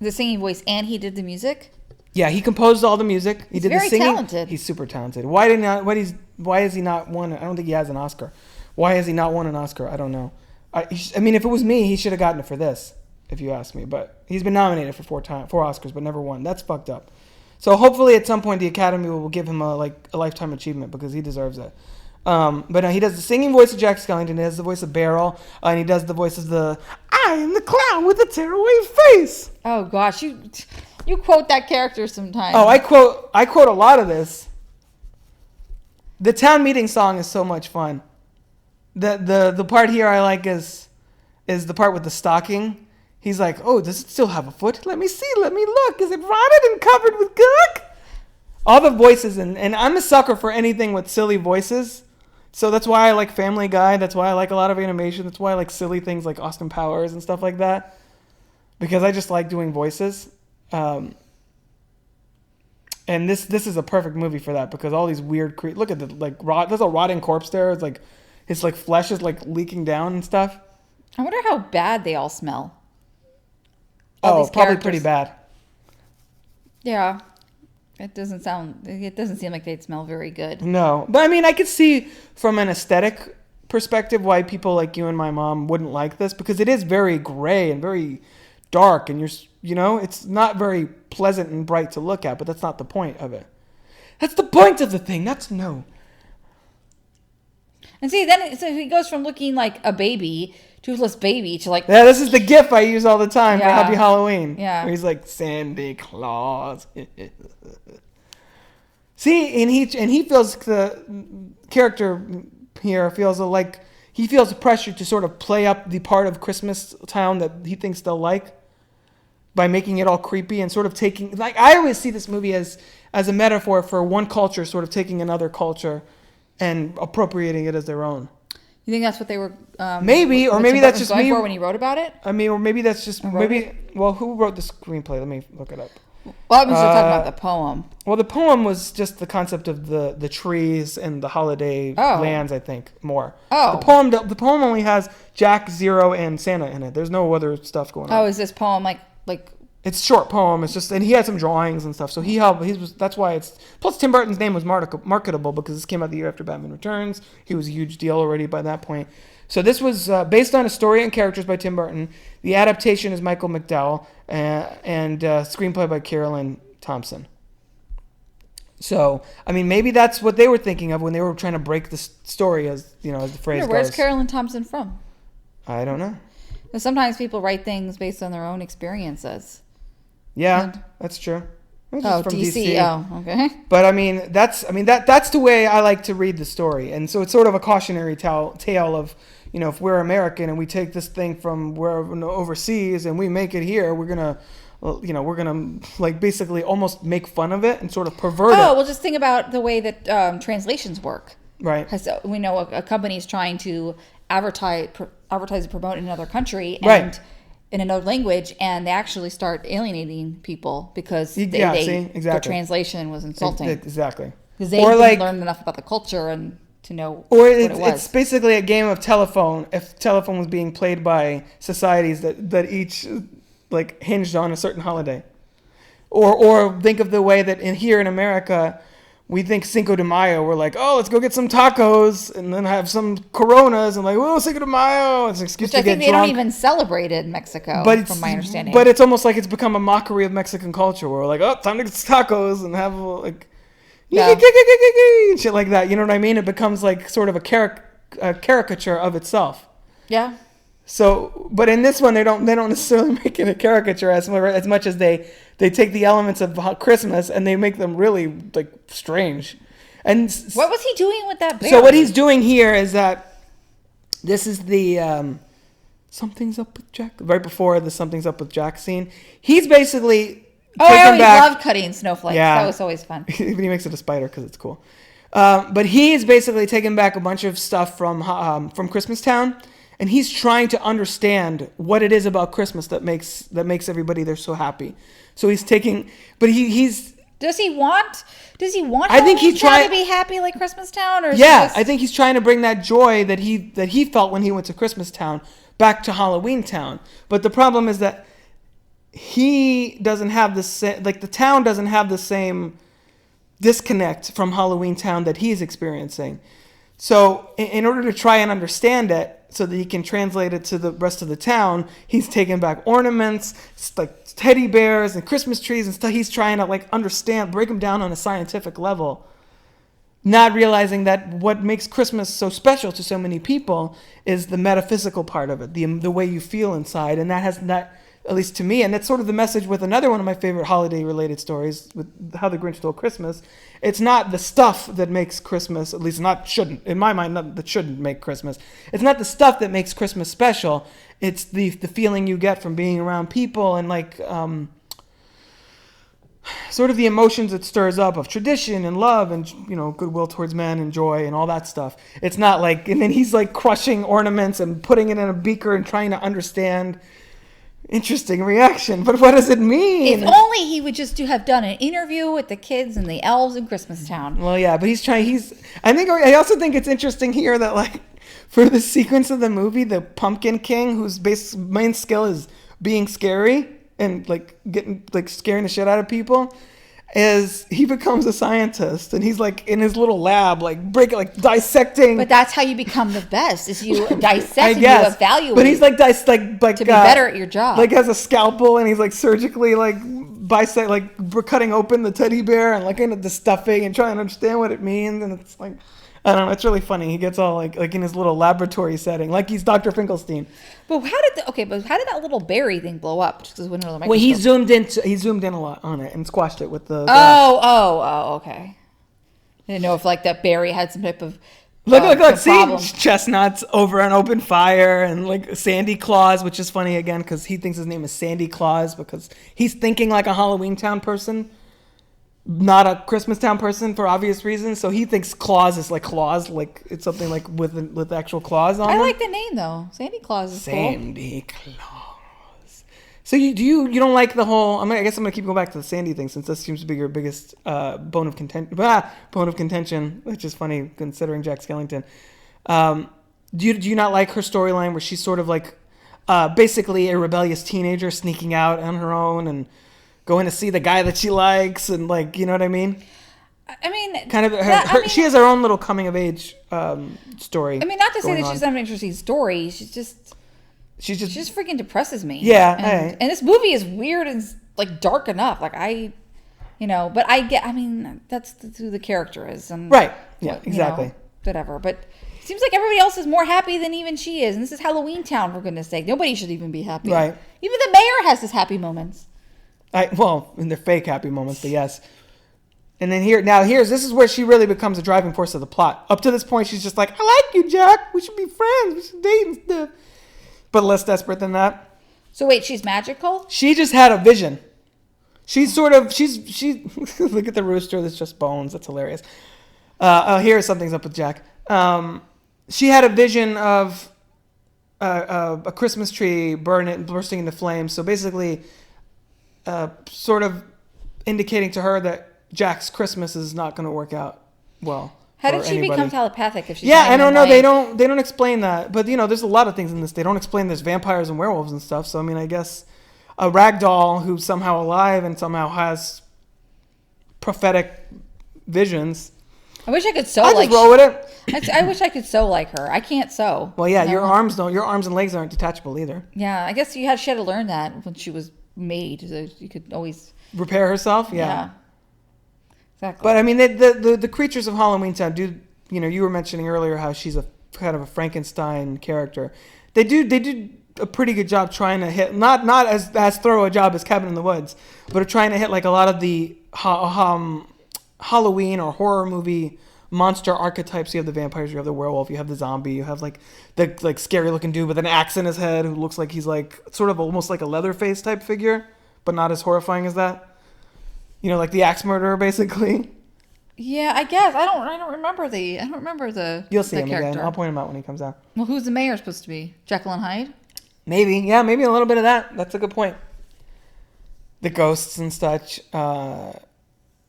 the singing voice, and he did the music? Yeah, he composed all the music. He did the singing. Talented. He's super talented. Why has he not won? I don't think he has an Oscar. Why has he not won an Oscar? I don't know. I mean, if it was me, he should have gotten it for this, if you ask me. But he's been nominated for 4 Oscars, but never won. That's fucked up. So hopefully at some point the Academy will give him a lifetime achievement, because he deserves it. But no, he does the singing voice of Jack Skellington. He does the voice of Beryl, and he does the voice of I am the clown with the tearaway face. Oh gosh, you quote that character sometimes. Oh, I quote a lot of this. The town meeting song is so much fun. The part here I like is the part with the stocking. He's like, oh, does it still have a foot? Let me see. Let me look. Is it rotted and covered with gunk? All the voices, and I'm a sucker for anything with silly voices. So that's why I like Family Guy. That's why I like a lot of animation. That's why I like silly things like Austin Powers and stuff like that. Because I just like doing voices. And this is a perfect movie for that, because all these weird look at the there's a rotting corpse there. It's like his flesh is leaking down and stuff. I wonder how bad they all smell. Oh, probably pretty bad. Yeah. It doesn't seem like they'd smell very good. No. But I mean, I could see from an aesthetic perspective why people like you and my mom wouldn't like this, because it is very gray and very dark, and it's not very pleasant and bright to look at, but that's not the point of it. That's the point of the thing. And see, so he goes from looking like a baby, toothless baby, to like... Yeah, this is the gif I use all the time for Happy Halloween. Yeah. Where he's like, Santa Claus. See, and he feels, the character here feels like he feels pressure to sort of play up the part of Christmas Town that he thinks they'll like, by making it all creepy and sort of taking... I always see this movie as a metaphor for one culture sort of taking another culture and appropriating it as their own. You think that's what they were... maybe, or maybe that's just me... for when he wrote about it? I mean, or maybe that's just... Well, who wrote the screenplay? Let me look it up. Well, I'm still talking about the poem. Well, the poem was just the concept of the trees and the holiday lands, I think, more. Oh. The poem only has Jack, Zero, and Santa in it. There's no other stuff going on. Oh, is this poem like It's a short poem. It's just, and he had some drawings and stuff. So he helped. That's why it's. Plus, Tim Burton's name was marketable because this came out the year after Batman Returns. He was a huge deal already by that point. So this was based on a story and characters by Tim Burton. The adaptation is Michael McDowell and screenplay by Caroline Thompson. So, I mean, maybe that's what they were thinking of when they were trying to break the story, as as the phrase goes. Where's Caroline Thompson from? I don't know. Because sometimes people write things based on their own experiences. Yeah, that's true. From DC. Oh, okay. But I mean, that's the way I like to read the story, and so it's sort of a cautionary tale of, if we're American and we take this thing from wherever overseas and we make it here, we're gonna like basically almost make fun of it and sort of pervert it. Oh, well, just think about the way that translations work. Right. Because we know a company is trying to advertise and promote in another country and right. in another language, and they actually start alienating people because the translation was insulting. Exactly. Because they didn't learn enough about the culture and to know what it was. It's basically a game of telephone. If telephone was being played by societies that each like hinged on a certain holiday, or think of the way that here in America we think Cinco de Mayo. We're like, oh, let's go get some tacos and then have some Coronas and like, oh, Cinco de Mayo. It's an excuse to get drunk. Which I think they don't even celebrate in Mexico, from my understanding. But it's almost like it's become a mockery of Mexican culture. Where we're like, oh, time to get tacos and have like, shit like that. You know what I mean? It becomes like sort of a caricature of itself. Yeah. So, but in this one, they don't necessarily make it a caricature as much as they take the elements of Christmas and they make them really like strange. And what was he doing with that bear? So what he's doing here is that this is the Something's Up with Jack, right before the Something's Up with Jack scene. He's basically I always loved cutting snowflakes. Yeah. That was always fun. He makes it a spider because it's cool. But he is basically taking back a bunch of stuff from Christmastown. And he's trying to understand what it is about Christmas that makes everybody there so happy. So he's taking, but he's. Does he want? I think he's trying to be happy like Christmastown, or I think he's trying to bring that joy that he felt when he went to Christmastown back to Halloween Town. But the problem is that he doesn't have the same, like the town doesn't have the same disconnect from Halloween Town that he's experiencing. So in order to try and understand it, so that he can translate it to the rest of the town, he's taking back ornaments, like teddy bears and Christmas trees and stuff. He's trying to like understand, break them down on a scientific level, not realizing that what makes Christmas so special to so many people is the metaphysical part of it, the way you feel inside, and that has that. At least to me, and that's sort of the message with another one of my favorite holiday-related stories, with How the Grinch Stole Christmas. It's not the stuff that makes Christmas, at least in my mind, that shouldn't make Christmas. It's not the stuff that makes Christmas special. It's the feeling you get from being around people and like sort of the emotions it stirs up of tradition and love and goodwill towards men and joy and all that stuff. It's not like, and then he's like crushing ornaments and putting it in a beaker and trying to understand. Interesting reaction, but what does it mean? If only he would just have done an interview with the kids and the elves in Christmastown. Well, yeah, but I also think it's interesting here that like for the sequence of the movie, the Pumpkin King, whose main skill is being scary and like scaring the shit out of people, is he becomes a scientist and he's like in his little lab dissecting. But that's how you become the best, is you dissect and you evaluate. But he's like to be better at your job. Like has a scalpel and he's like surgically cutting open the teddy bear and looking at the stuffing and trying to understand what it means. And it's like, I don't know, it's really funny. He gets all like in his little laboratory setting, like he's Dr. Finkelstein. But how did that little berry thing blow up? Just because it went under the microscope. Well, he zoomed in a lot on it and squashed it with the. Oh, okay. I didn't know if like that berry had some type of. Look, see chestnuts over an open fire and like Sandy Claus, which is funny again because he thinks his name is Sandy Claus because he's thinking like a Halloween Town person. Not a Christmastown person for obvious reasons, so he thinks Claus is like claws, like it's something like with actual claws on it. I like the name though. Sandy Claus is Sandy cool. Claus. So you don't like the whole? I guess I'm gonna keep going back to the Sandy thing since this seems to be your biggest bone of contention, which is funny considering Jack Skellington. Do you not like her storyline where she's sort of like basically a rebellious teenager sneaking out on her own and going to see the guy that she likes, and like, you know what I mean? I mean, kind of she has her own little coming of age story. I mean, not to say that she's not an interesting story. She just freaking depresses me. Yeah, and this movie is weird and like dark enough. Like but I mean, that's who the character is, and right. Yeah, exactly. Whatever, but. Seems like everybody else is more happy than even she is. And this is Halloween Town, for goodness sake. Nobody should even be happy. Right. Even the mayor has his happy moments. In their fake happy moments, but yes. And then this is where she really becomes a driving force of the plot. Up to this point, she's just like, I like you, Jack. We should be friends. We should date and stuff. But less desperate than that. So wait, she's magical? She just had a vision. She's look at the rooster. That's just bones. That's hilarious. Here's something's up with Jack. She had a vision of a Christmas tree bursting into flames. So basically, sort of indicating to her that Jack's Christmas is not going to work out well. How did she become telepathic if she's I don't know. They don't explain that. But there's a lot of things in this. They don't explain there's vampires and werewolves and stuff. So I mean, I guess a ragdoll who's somehow alive and somehow has prophetic visions. I wish I could sew I like just roll with it. I wish I could sew like her. I can't sew. Well, yeah, your arms and legs aren't detachable either. Yeah, I guess she had to learn that when she was made. So you could always repair herself. Yeah. Exactly. But I mean, the creatures of Halloween Town do. You were mentioning earlier how she's a kind of a Frankenstein character. They do a pretty good job trying to hit not as thorough a job as Cabin in the Woods, but trying to hit like a lot of the Halloween or horror movie monster archetypes. You have the vampires, you have the werewolf, you have the zombie, you have like the like scary looking dude with an axe in his head who looks like he's like sort of almost like a Leatherface type figure, but not as horrifying as that. Like the axe murderer basically. Yeah, I guess I don't remember the. You'll see the him character. again. I'll point him out when he comes out. Well, who's the mayor supposed to be? Jekyll and Hyde? Maybe a little bit of that. That's a good point. The ghosts and such.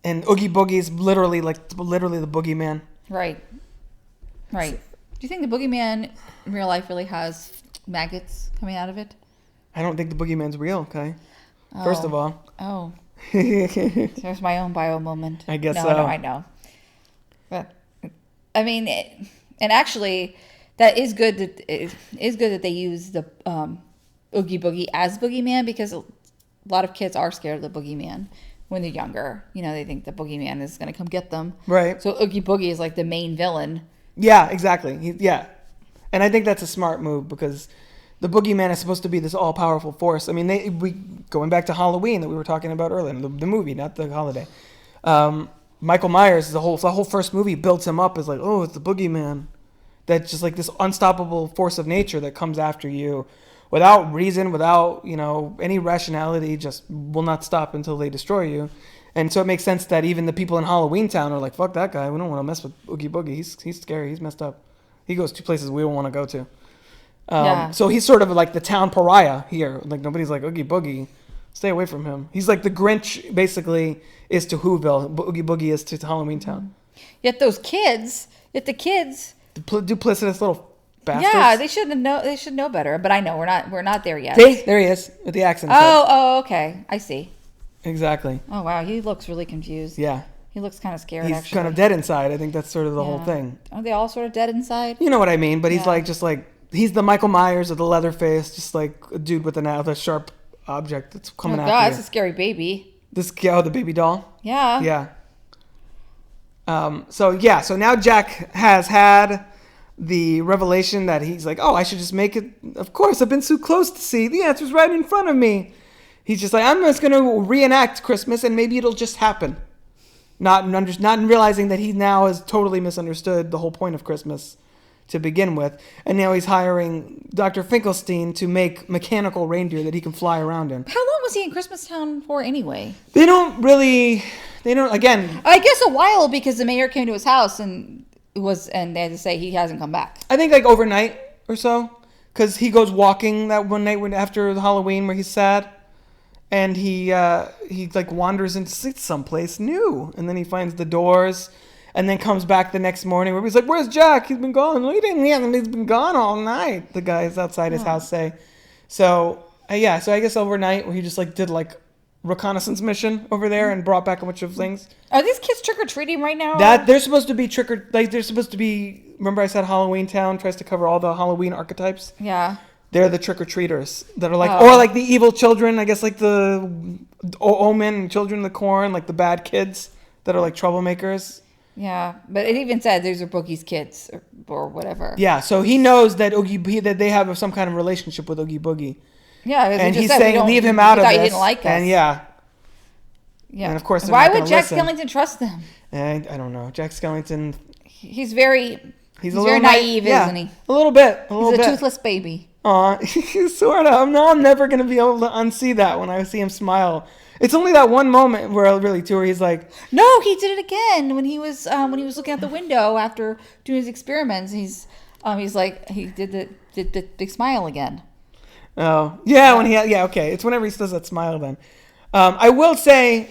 And Oogie Boogie is literally the boogeyman. Right. Do you think the boogeyman in real life really has maggots coming out of it? I don't think the boogeyman's real, okay? First of all. Oh. There's my own bio moment. I guess so. No, I know. But, I mean, and actually, that is good that they use the Oogie Boogie as boogeyman, because a lot of kids are scared of the boogeyman. When they're younger, they think the boogeyman is going to come get them. Right. So Oogie Boogie is like the main villain. Yeah, exactly. And I think that's a smart move, because the boogeyman is supposed to be this all-powerful force. I mean, going back to Halloween that we were talking about earlier, the movie, not the holiday. Michael Myers, the whole first movie builds him up as like, oh, it's the boogeyman. That's just like this unstoppable force of nature that comes after you. Without reason, without, any rationality, just will not stop until they destroy you. And so it makes sense that even the people in Halloween Town are like, fuck that guy. We don't want to mess with Oogie Boogie. He's scary. He's messed up. He goes to places we don't want to go to. So he's sort of like the town pariah here. Like nobody's like, Oogie Boogie, stay away from him. He's like the Grinch, basically, is to Whoville. Oogie Boogie is to Halloween Town. Yet the kids. Duplicitous little bastards. Yeah, they should know better. But I know we're not there yet. See, there he is with the accent. Oh, okay, I see. Exactly. Oh wow, he looks really confused. Yeah, he looks kind of scared. He's kind of dead inside. I think that's sort of the whole thing. Are they all sort of dead inside? You know what I mean? But he's he's the Michael Myers of the Leatherface, just like a dude with a sharp object that's coming after you. Oh god, it's a scary baby. The baby doll. Yeah. Yeah. So now Jack has had the revelation that he's like, oh, I should just make it. Of course, I've been so close to see. The answer's right in front of me. He's just like, I'm just going to reenact Christmas and maybe it'll just happen. Not realizing that he now has totally misunderstood the whole point of Christmas to begin with. And now he's hiring Dr. Finkelstein to make mechanical reindeer that he can fly around in. How long was he in Christmastown for anyway? They don't, again. I guess a while, because the mayor came to his house and they had to say he hasn't come back. I think like overnight or so, because he goes walking that one night after the Halloween where he's sad, and he like wanders into someplace new, and then he finds the doors, and then comes back the next morning where he's like, "Where's Jack? He's been gone. He's been gone all night." The guys outside his house say. So yeah, so I guess overnight he just like did like reconnaissance mission over there and brought back a bunch of things. Are these kids trick or treating right now? That they're supposed to be they're supposed to be. Remember I said Halloween Town tries to cover all the Halloween archetypes. Yeah. They're the trick or treaters that are like, or like the evil children. I guess like the omen children of the corn, like the bad kids that are like troublemakers. Yeah, but it even said these are Boogie's kids or whatever. Yeah, so he knows that that they have some kind of relationship with Oogie Boogie. Yeah, and he's saying leave him out of this. He didn't like us. And yeah, and of course, why would Jack Skellington trust them? I don't know. Jack Skellington. He's very naive, isn't he? A little bit. He's a toothless baby. Aw, sort of. No, I'm never gonna be able to unsee that when I see him smile. It's only that one moment where he's like, no, he did it again when he was looking out the window after doing his experiments. He's like he did the big smile again. Oh yeah, when okay. It's whenever he does that smile then. I will say,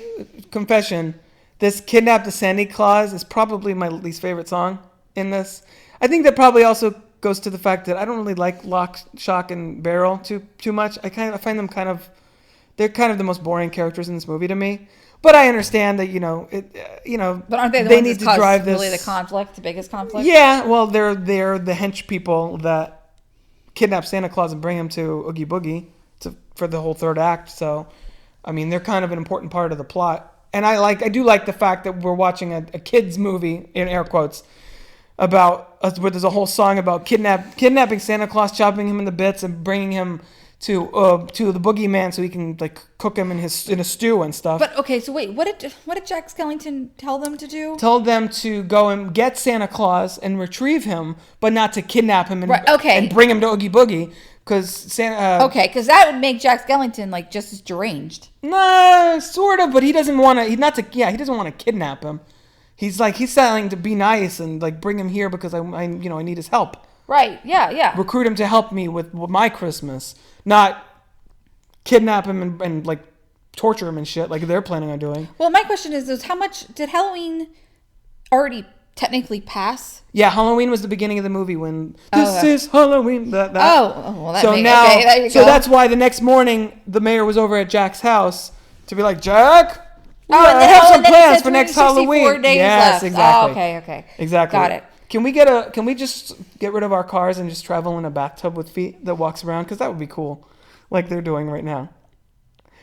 confession, this Kidnap the Santa Claus is probably my least favorite song in this. I think that probably also goes to the fact that I don't really like Lock, Shock, and Barrel too much. I find them they're kind of the most boring characters in this movie to me. But I understand that But aren't they the ones need to that drive cause this really the biggest conflict? Yeah, well they're the hench people that kidnap Santa Claus and bring him to Oogie Boogie for the whole third act. So, I mean, they're kind of an important part of the plot. And I do like the fact that we're watching a kids movie in air quotes about where there's a whole song about kidnapping Santa Claus, chopping him into bits, and bringing him to the boogeyman so he can like cook him in a stew and stuff. But okay, so wait, what did Jack Skellington tell them to do? Told them to go and get Santa Claus and retrieve him, but not to kidnap him and bring him to Oogie Boogie. Because because that would make Jack Skellington like just as deranged. Nah, sort of, but he doesn't want to. He doesn't want to kidnap him. He's telling to be nice and like bring him here because I need his help. Right. Yeah. Recruit him to help me with my Christmas, not kidnap him and like torture him and shit like they're planning on doing. Well, my question is how much did Halloween already technically pass? Yeah, Halloween was the beginning of the movie when this is Halloween. Well, that's why the next morning the mayor was over at Jack's house to be like, Jack, I have some plans for next Halloween. Yes, exactly. Okay. Exactly. Got it. Can we just get rid of our cars and just travel in a bathtub with feet that walks around? Because that would be cool, like they're doing right now.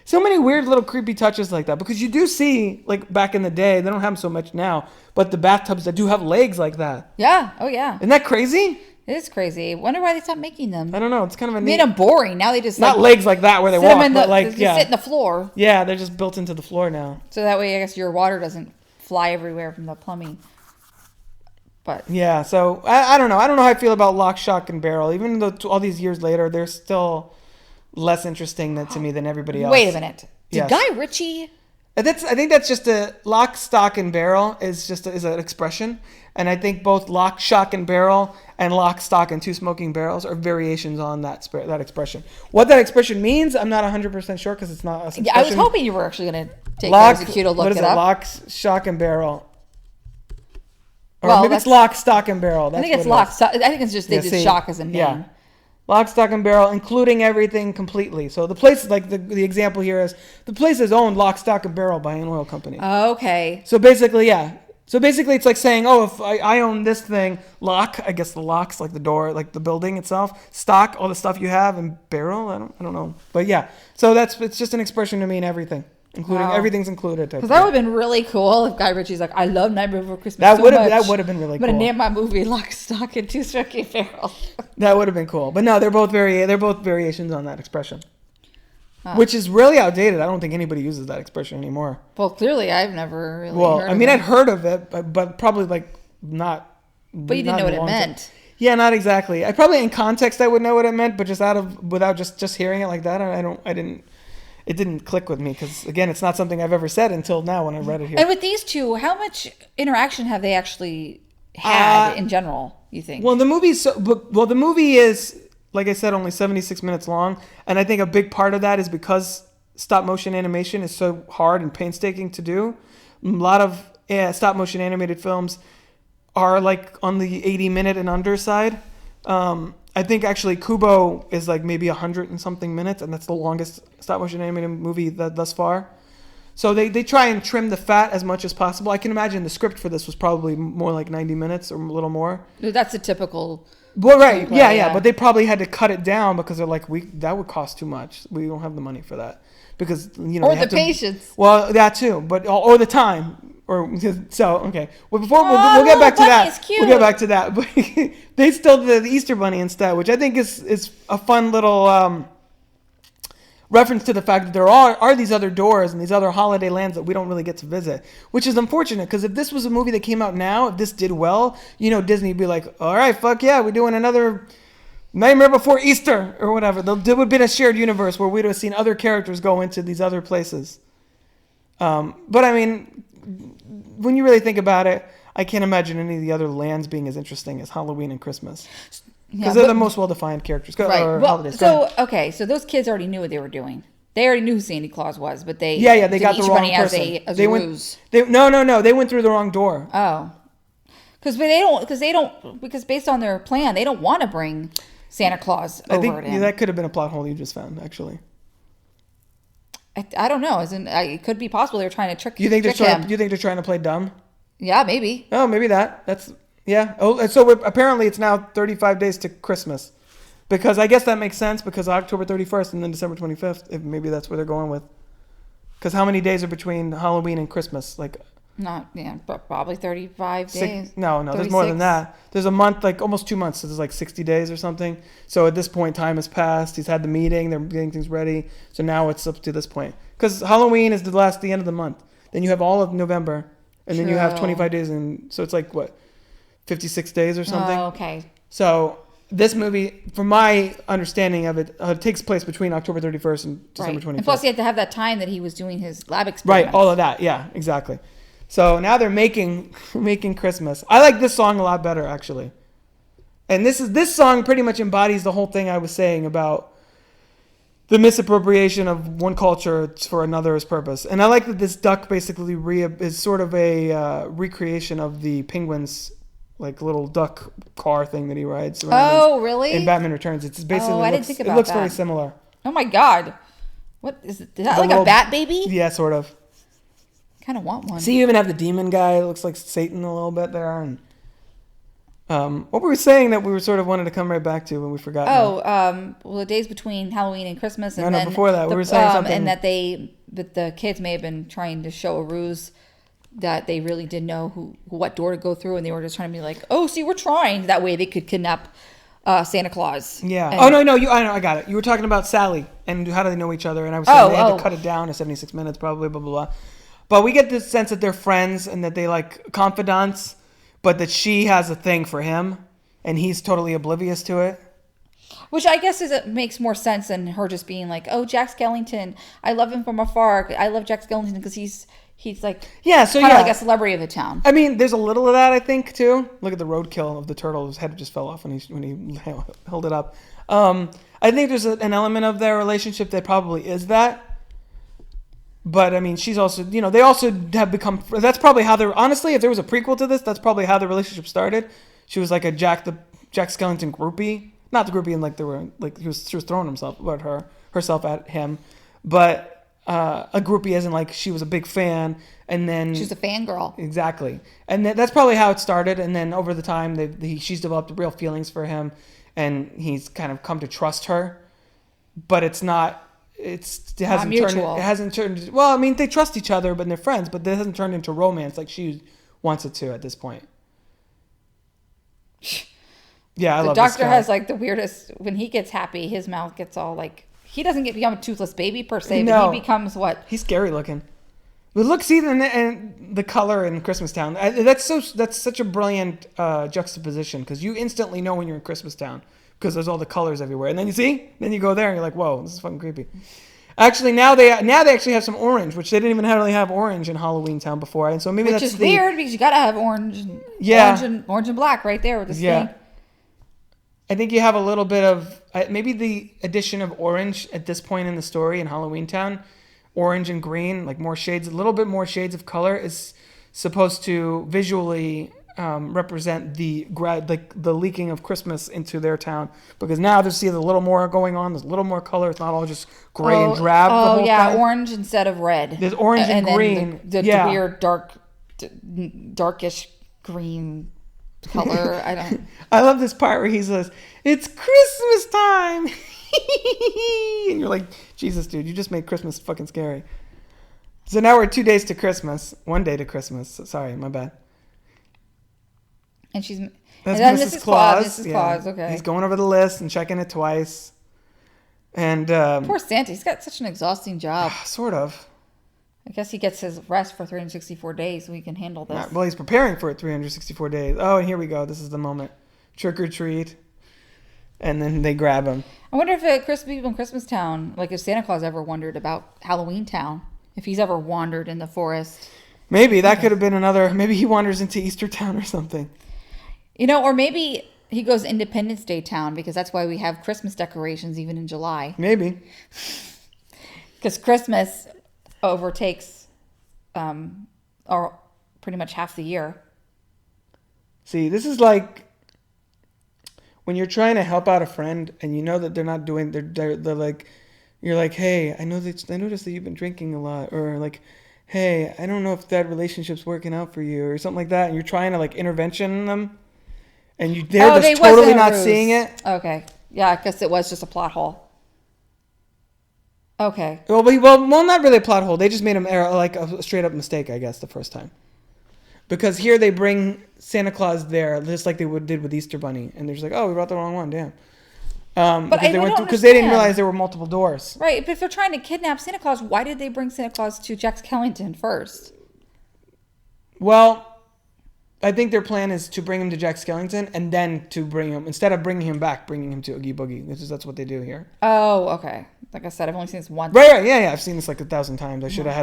So many weird little creepy touches like that, because you do see, like back in the day, they don't have them so much now, but the bathtubs that do have legs like that. Yeah. Oh yeah. Isn't that crazy? It is crazy. Wonder why they stopped making them. I don't know. It's kind of a made them boring. Now they just not legs like that where they walk, but like sit in the floor. Yeah, they're just built into the floor now. So that way, I guess your water doesn't fly everywhere from the plumbing. But yeah, so I don't know. I don't know how I feel about Lock, Shock, and Barrel. Even though all these years later, they're still less interesting to me than everybody else. Wait a minute. Did Guy Ritchie? I think that's just a Lock, Stock, and Barrel is an expression, and I think both Lock, Shock, and Barrel and Lock, Stock, and Two Smoking Barrels are variations on that expression. What that expression means, I'm not 100% sure because it's not a expression. Yeah, I was hoping you were actually going to take it as a cue to look it up. Lock, Shock, and Barrel. Or maybe it's Lock, Stock, and Barrel. I think it's Lock, Stock. I think it's just they did Shock as a name. Yeah. Lock, Stock, and Barrel, including everything completely. So the place, like the example here is, the place is owned Lock, Stock, and Barrel by an oil company. Okay. So basically, yeah. So basically, it's like saying, oh, if I own this thing, Lock, I guess the lock's like the door, like the building itself, Stock, all the stuff you have, and Barrel, I don't know. But yeah, so it's just an expression to mean everything. Including everything's included. Because that would have been really cool if Guy Ritchie's like, I love Nightmare Before Christmas that would have been really cool. I'm gonna name my movie Lock, Stock, and Two Smoking Barrels. That would have been cool. But no, they're both variations on that expression, which is really outdated. I don't think anybody uses that expression anymore. Well, clearly, I've never really. Well, I mean, I'd heard of it, but probably like not. But you didn't know what it meant. Yeah, not exactly. I probably in context I would know what it meant, but just without just hearing it like that, I didn't. It didn't click with me because, again, it's not something I've ever said until now when I read it here. And with these two, how much interaction have they actually had in general, you think? Well, the movie is, like I said, only 76 minutes long. And I think a big part of that is because stop motion animation is so hard and painstaking to do. A lot of stop motion animated films are like on the 80-minute and under side. I think actually Kubo is like maybe 100 and something minutes, and that's the longest stop motion animated movie thus far. So they try and trim the fat as much as possible. I can imagine the script for this was probably more like 90 minutes or a little more. That's a typical. Well, right, yeah. But they probably had to cut it down because they're like, that would cost too much. We don't have the money for that because Or the patience. Well, that too, but or the time. So okay. Well, we'll get back to that. Is cute. We'll get back to that. But they still did the Easter Bunny instead, which I think is a fun little reference to the fact that there are these other doors and these other holiday lands that we don't really get to visit, which is unfortunate because if this was a movie that came out now, if this did well, Disney would be like, all right, fuck yeah, we're doing another Nightmare Before Easter or whatever. There would have been a shared universe where we'd have seen other characters go into these other places. But I mean, when you really think about it, I can't imagine any of the other lands being as interesting as Halloween and Christmas. Because they're the most well-defined characters. Right. Holidays. So those kids already knew what they were doing. They already knew who Santa Claus was, but they they got the wrong person. As a ruse. No, they went through the wrong door. Oh, because based on their plan, they don't want to bring Santa Claus over. I think that could have been a plot hole you just found, actually. I don't know. It could be possible they were trying to trick. You think him. You think they're trying to play dumb? Yeah, maybe. Oh, maybe that. That's. Yeah. Oh, and so apparently it's now 35 days to Christmas, because I guess that makes sense because October 31st and then December 25th. If maybe that's where they're going with. Because how many days are between Halloween and Christmas? Probably 35 days. No, 36. There's more than that. There's a month, like almost 2 months. So there's like 60 days or something. So at this point, time has passed. He's had the meeting. They're getting things ready. So now it's up to this point. Because Halloween is the end of the month. Then you have all of November, and then you have 25 days, and so it's like what, 56 days or something. Oh, okay. So this movie, from my understanding of it, takes place between October 31st and December 25th. And plus, he had to have that time that he was doing his lab experiments. Right, all of that. Yeah, exactly. So now they're making Christmas. I like this song a lot better, actually. And this song pretty much embodies the whole thing I was saying about the misappropriation of one culture for another's purpose. And I like that this duck basically is sort of a recreation of the Penguin's like little duck car thing that he rides around. Oh, really? In Batman Returns. It's basically I didn't think about it looks that. very similar. Oh my God. What is it? Is that like a bat baby? Yeah, sort of. Kind of want one. See, you even have the demon guy that looks like Satan a little bit there. And what were we saying that we were sort of wanted to come right back to when we forgot? The days between Halloween and Christmas, and then before that we were saying something, and that the kids may have been trying to show a ruse that they really didn't know what door to go through, and they were just trying to be like, oh, see, we're trying. That way they could kidnap Santa Claus. Yeah. I know. I got it. You were talking about Sally and how do they know each other, and I was saying they had to cut it down to 76 minutes, probably, blah blah blah. But we get this sense that they're friends and that they like confidants, but that she has a thing for him, and he's totally oblivious to it. Which I guess makes more sense than her just being like, "Oh, Jack Skellington, I love him from afar. I love Jack Skellington because he's like like a celebrity of the town." I mean, there's a little of that I think too. Look at the roadkill of the turtle; his head just fell off when he held it up. I think there's an element of their relationship that probably is that. But I mean, she's also, they also have become. That's probably how they're. Honestly, if there was a prequel to this, that's probably how the relationship started. She was like a Jack Skellington groupie, not the groupie, and like they were like she was throwing herself at him, but a groupie as in like she was a big fan, and then she's a fangirl. Exactly, and that's probably how it started. And then over the time, she's developed real feelings for him, and he's kind of come to trust her, but it hasn't turned. Well, I mean, they trust each other, but they're friends. But it hasn't turned into romance like she wants it to at this point. Yeah, I love this guy. The doctor has like the weirdest. When he gets happy, his mouth gets all like. He doesn't become a toothless baby per se, but he becomes what? He's scary looking. But look, see, and the color in Christmas Town. That's such a brilliant juxtaposition because you instantly know when you're in Christmas Town. Because there's all the colors everywhere, and then you go there and you're like, "Whoa, this is fucking creepy." Actually, now they actually have some orange, which they didn't even really have orange in Halloween Town before, and so maybe which is weird because you gotta have orange. Orange and black right there with the snake. I think you have a little bit of maybe the addition of orange at this point in the story in Halloween Town, orange and green, like more shades, a little bit more shades of color is supposed to visually represent the leaking of Christmas into their town, because now there's a little more going on. There's a little more color. It's not all just gray and drab. Oh, the whole thing. Thing. Orange instead of red. There's orange and green. The weird darkish green color. I love this part where he says, "It's Christmas time," and you're like, Jesus, dude, you just made Christmas fucking scary. So now we're 2 days to Christmas. 1 day to Christmas. Sorry, my bad. And she's... That's Mrs. Claus. Mrs. Yeah. Claus, okay. He's going over the list and checking it twice. And... poor Santa. He's got such an exhausting job. Sort of. I guess he gets his rest for 364 days so he can handle this. Well, he's preparing for it 364 days. Oh, and here we go. This is the moment. Trick or treat. And then they grab him. I wonder if people in Christmas Town, like if Santa Claus ever wondered about Halloween Town. If he's ever wandered in the forest. Maybe. That could have been another... Maybe he wanders into Easter Town or something. Or maybe he goes Independence Day Town, because that's why we have Christmas decorations even in July. Maybe. Because Christmas overtakes or pretty much half the year. See, this is like when you're trying to help out a friend and you know that they're not doing... They're like... You're like, hey, I noticed that you've been drinking a lot. Or like, hey, I don't know if that relationship's working out for you, or something like that. And you're trying to like intervention them. And they're just totally not seeing it. Okay. Yeah, I guess it was just a plot hole. Okay. Well, not really a plot hole. They just made him like a straight up mistake, I guess, the first time. Because here they bring Santa Claus there, just like they did with Easter Bunny. And they're just like, oh, we brought the wrong one, damn. Because they didn't realize there were multiple doors. Right, but if they're trying to kidnap Santa Claus, why did they bring Santa Claus to Jack Skellington first? Well, I think their plan is to bring him to Jack Skellington and then to bring him, instead of bringing him back, bringing him to Oogie Boogie. That's what they do here. Oh, okay. Like I said, I've only seen this once. Right, yeah. I've seen this like 1,000 times. I should have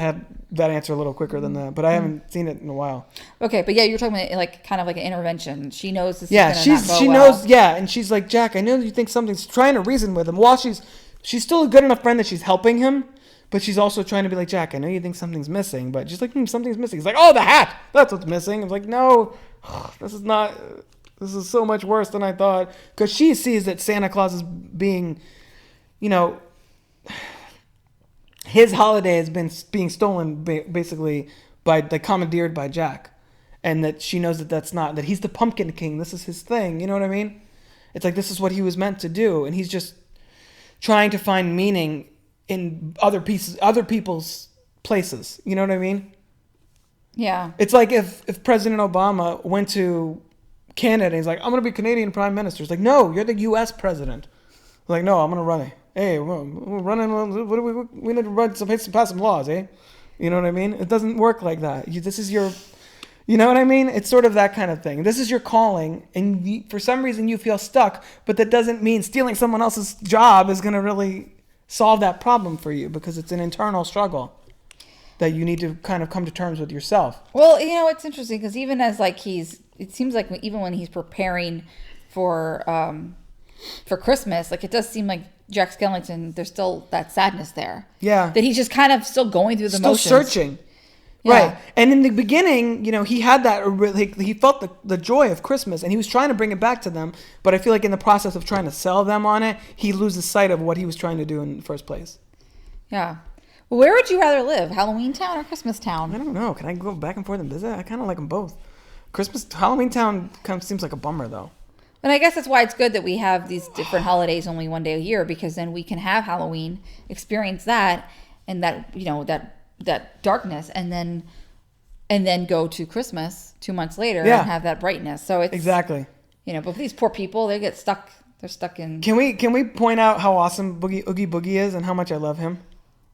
had that answer a little quicker than that, but I haven't seen it in a while. Okay, but yeah, you're talking about like kind of like an intervention. She knows this. Yeah, is gonna she not go knows. Yeah, and she's like, Jack, I know you think something's trying to reason with him. While she's still a good enough friend that she's helping him, but she's also trying to be like, Jack, I know you think something's missing, but she's like, something's missing. He's like, oh, the hat. That's what's missing. I'm like, no, this is not. This is so much worse than I thought, because she sees that Santa Claus is being, his holiday has been being stolen basically commandeered by Jack, and that she knows that he's the Pumpkin King. This is his thing. You know what I mean? It's like, this is what he was meant to do, and he's just trying to find meaning in other people's places. You know what I mean? Yeah. It's like if President Obama went to Canada and he's like, I'm going to be Canadian Prime Minister. It's like, no, you're the U.S. president. Like, no, I'm going to run it. Hey, we're running. We need to pass some laws, eh? You know what I mean? It doesn't work like that. This is your, you know what I mean? It's sort of that kind of thing. This is your calling, and for some reason you feel stuck, but that doesn't mean stealing someone else's job is going to really solve that problem for you, because it's an internal struggle that you need to kind of come to terms with yourself. Well, it's interesting because even as like it seems like even when he's preparing for Christmas, like it does seem like Jack Skellington, there's still that sadness there. Yeah. That he's just kind of still going through the motions. Still searching. Yeah. Right. And in the beginning, he had that, he felt the joy of Christmas, and he was trying to bring it back to them. But I feel like in the process of trying to sell them on it, he loses sight of what he was trying to do in the first place. Yeah. Well, where would you rather live? Halloween Town or Christmas Town? I don't know. Can I go back and forth and visit? I kind of like them both. Halloween Town kind of seems like a bummer, though. And I guess that's why it's good that we have these different holidays only one day a year, because then we can have Halloween, experience that, and that that darkness, and then go to Christmas 2 months later and have that brightness. So it's exactly. But these poor people, they get stuck. They're stuck in. Can we point out how awesome Oogie Boogie is and how much I love him?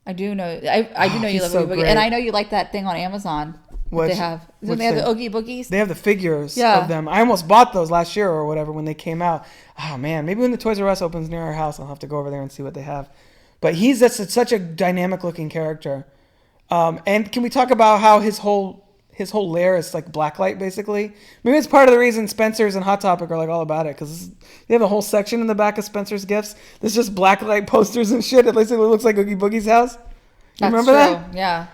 I do know. I do know you love Oogie Boogie, and I know you like that thing on Amazon. They have the Oogie Boogies. They have the figures of them. I almost bought those last year or whatever when they came out. Oh man, maybe when the Toys R Us opens near our house, I'll have to go over there and see what they have. But he's such a dynamic looking character. And can we talk about how his whole lair is like blacklight basically? Maybe it's part of the reason Spencer's and Hot Topic are like all about it, because they have a whole section in the back of Spencer's Gifts. There's just blacklight posters and shit. At least it looks like Oogie Boogie's house. You remember that? Yeah.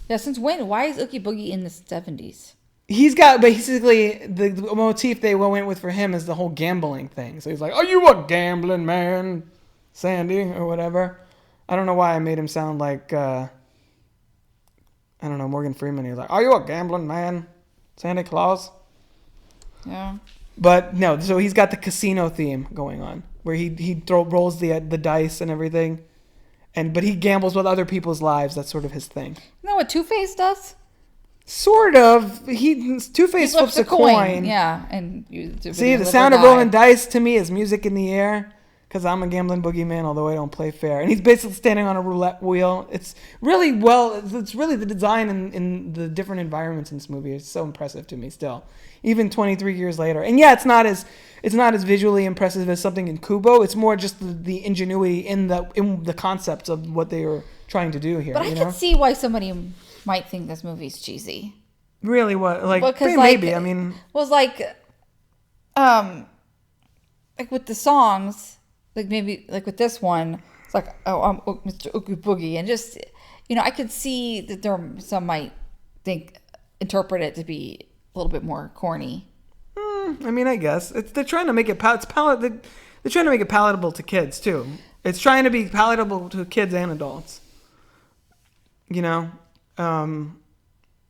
Yeah, since when? Why is Oogie Boogie in the 70s? he's got basically the motif they went with for him is the whole gambling thing. So he's like, "Are you a gambling man, Sandy?" or whatever. I don't know why I made him sound like I don't know, Morgan Freeman. He's like, "Are you a gambling man, Santa Claus?" Yeah. But no, so he's got the casino theme going on, where he rolls the dice and everything, but he gambles with other people's lives. That's sort of his thing. You know what Two-Face does? Sort of. Two-Face flips a coin. Yeah, and you see the sound of rolling dice to me is music in the air, because I'm a gambling boogeyman, although I don't play fair. And he's basically standing on a roulette wheel. It's really the design in the different environments in this movie is so impressive to me still, even 23 years later. And yeah, it's not as visually impressive as something in Kubo. It's more just the ingenuity in the concepts of what they were trying to do here. But I can see why somebody might think this movie's cheesy. Really, what? Like, because, maybe. I mean, well, it's like with the songs, like maybe like with this one, it's like, oh, I'm Mr. Oogie Boogie, and just, I could see that some might interpret it to be a little bit more corny. I mean, I guess they're trying to make it they're trying to make it palatable to kids too. It's trying to be palatable to kids and adults.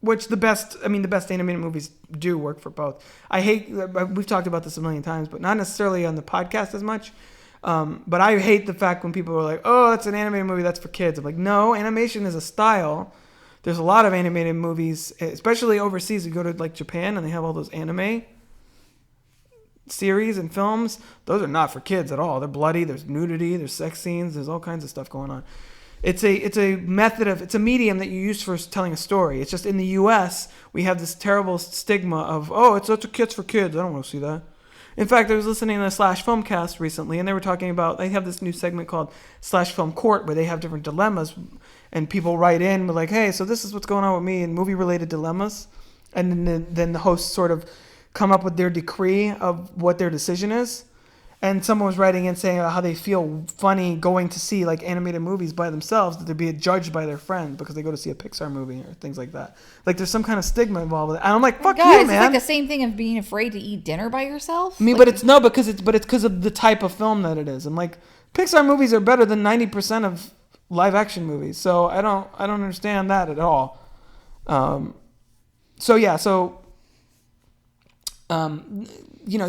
Which the best animated movies do work for both. We've talked about this a million times, but not necessarily on the podcast as much. But I hate the fact when people are like, "Oh, that's an animated movie, that's for kids." I'm like, no, animation is a style. There's a lot of animated movies, especially overseas. You go to like Japan and they have all those anime series and films. Those are not for kids at all. They're bloody, there's nudity, there's sex scenes, there's all kinds of stuff going on. It's a medium that you use for telling a story. It's just in the US, we have this terrible stigma of, "Oh, it's kids for kids. I don't want to see that." In fact, I was listening to the Slash Filmcast recently, and they were talking about, they have this new segment called Slash Film Court, where they have different dilemmas, and people write in with like, "Hey, so this is what's going on with me," and movie-related dilemmas. And then the hosts sort of come up with their decree of what their decision is. And someone was writing in saying how they feel funny going to see like animated movies by themselves, that they're being judged by their friend because they go to see a Pixar movie or things like that. Like there's some kind of stigma involved with it. And I'm like, fuck you, man. It's like the same thing of being afraid to eat dinner by yourself. I mean, because of the type of film that it is. I'm like, Pixar movies are better than 90% of live action movies. So I don't understand that at all.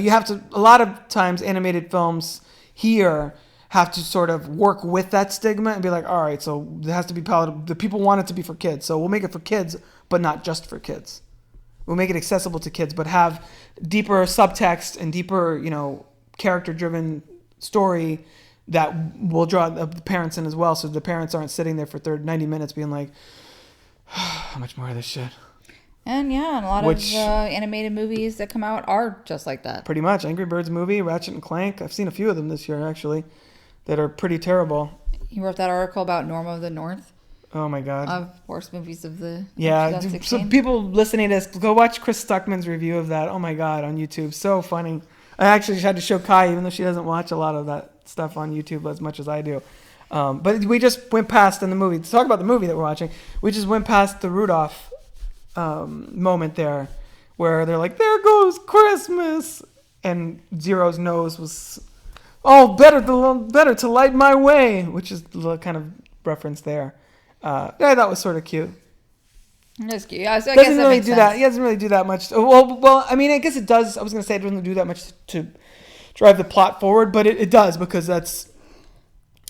You have to, a lot of times animated films here have to sort of work with that stigma and be like, all right, so it has to be palatable. The people want it to be for kids, so we'll make it for kids, but not just for kids. We'll make it accessible to kids, but have deeper subtext and deeper, character-driven story that will draw the parents in as well, so the parents aren't sitting there for 90 minutes being like, how much more of this shit? And a lot of animated movies that come out are just like that. Pretty much. Angry Birds movie, Ratchet and Clank. I've seen a few of them this year, actually, that are pretty terrible. You wrote that article about Norma of the North? Oh, my God. Of worst movies of the... Yeah. So people listening to this, go watch Chris Stuckman's review of that. Oh, my God, on YouTube. So funny. I actually had to show Kai, even though she doesn't watch a lot of that stuff on YouTube as much as I do. But we just went past in the movie. To talk about the movie that we're watching, we just went past the Rudolph moment there where they're like, "There goes Christmas," and Zero's nose was better to light my way, which is the kind of reference there. I thought was sort of cute. That's cute. Yeah, so I doesn't guess really do that. He doesn't really do that much. Well, I mean, I guess it does. I was going to say it doesn't do that much to drive the plot forward, but it does, because that's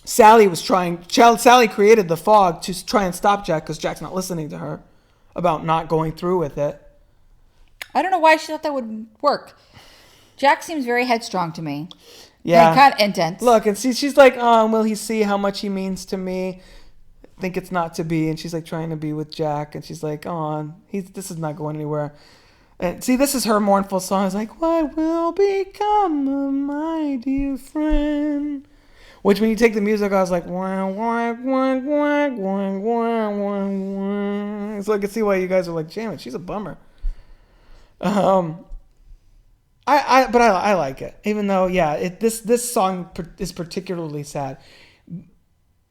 Sally created the fog to try and stop Jack, because Jack's not listening to her about not going through with it. I don't know why she thought that would work. Jack seems very headstrong to me. Yeah. And kind of intense. Look, and she's like, will he see how much he means to me? I think it's not to be. And she's like trying to be with Jack. And she's like, this is not going anywhere. And see, this is her mournful song. It's like, what will become of my dear friend? Which, when you take the music, I was like, wah, wah, wah, wah, wah, wah, wah, wah. So I can see why you guys are like, damn it, she's a bummer. But I like it, even though, this song is particularly sad.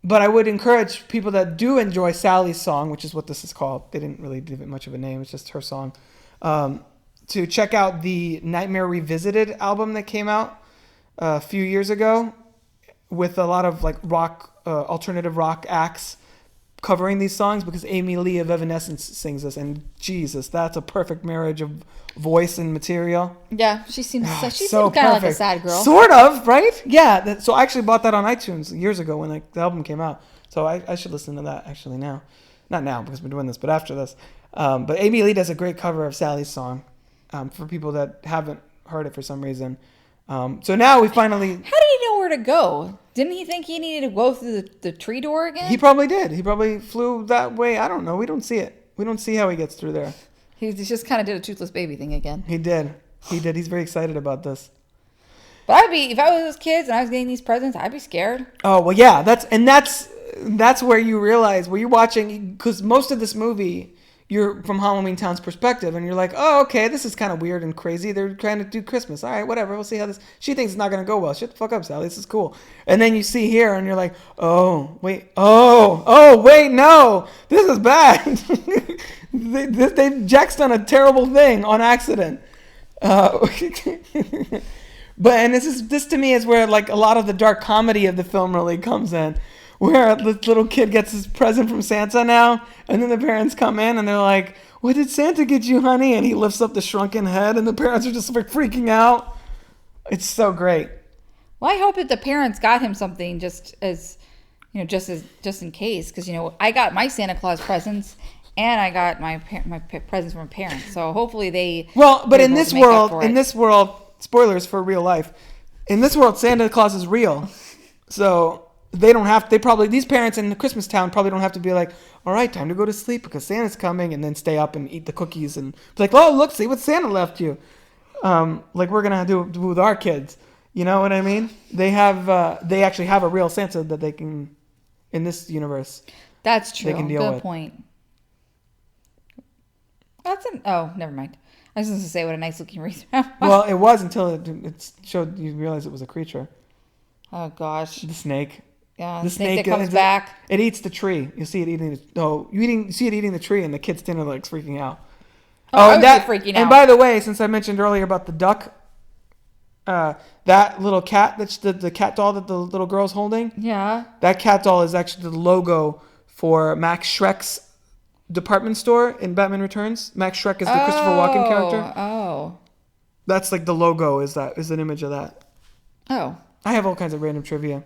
But I would encourage people that do enjoy Sally's song, which is what this is called. They didn't really give it much of a name. It's just her song. to check out the Nightmare Revisited album that came out a few years ago with a lot of like rock, alternative rock acts covering these songs, because Amy Lee of Evanescence sings this, and Jesus, that's a perfect marriage of voice and material. Yeah, she seems so kind of like a sad girl. Sort of, right? Yeah. So I actually bought that on iTunes years ago when the album came out. So I should listen to that actually now. Not now because we're doing this, but after this. But Amy Lee does a great cover of Sally's song for people that haven't heard it for some reason. So now we finally... How did he know where to go? Didn't he think he needed to go through the tree door again? He probably did. He probably flew that way. I don't know. We don't see it. We don't see how he gets through there. He just kind of did a toothless baby thing again. He did. He's very excited about this. But if I was those kids and I was getting these presents, I'd be scared. Oh, well, yeah. That's where you realize, where you're watching, because most of this movie, you're from Halloween Town's perspective, and you're like, oh, okay, this is kind of weird and crazy. They're trying to do Christmas. All right, whatever. We'll see how this... She thinks it's not going to go well. Shut the fuck up, Sally. This is cool. And then you see here, and you're like, oh, wait, no. This is bad. Jack's done a terrible thing on accident. But this to me is where like a lot of the dark comedy of the film really comes in, where this little kid gets his present from Santa now, and then the parents come in and they're like, what did Santa get you, honey? And he lifts up the shrunken head, and the parents are just like freaking out. It's so great. Well, I hope that the parents got him something just in case, because I got my Santa Claus presents and I got my presents from parents, so hopefully they... Well, but in this world, spoilers for real life, in this world, Santa Claus is real, so they don't have... these parents in the Christmas town probably don't have to be like, all right, time to go to sleep because Santa's coming, and then stay up and eat the cookies and be like, oh, look, see what Santa left you. Like we're gonna do with our kids. You know what I mean? They actually have a real Santa that they can, in this universe. That's true. They can deal Good with. point. Oh, never mind. I was going to say what a nice looking wreath. Well, it was until it showed you realize it was a creature. Oh gosh. The snake. Yeah, the snake that comes back. It eats the tree. You see it eating. You see it eating the tree, and the kid's standing there like freaking out. I would be freaking out. And by the way, since I mentioned earlier about the duck, that little cat, that's the cat doll that the little girl's holding. Yeah. That cat doll is actually the logo for Max Schreck's department store in Batman Returns. Max Schreck is the Christopher Walken character. Oh. That's like the logo is an image of that. Oh. I have all kinds of random trivia.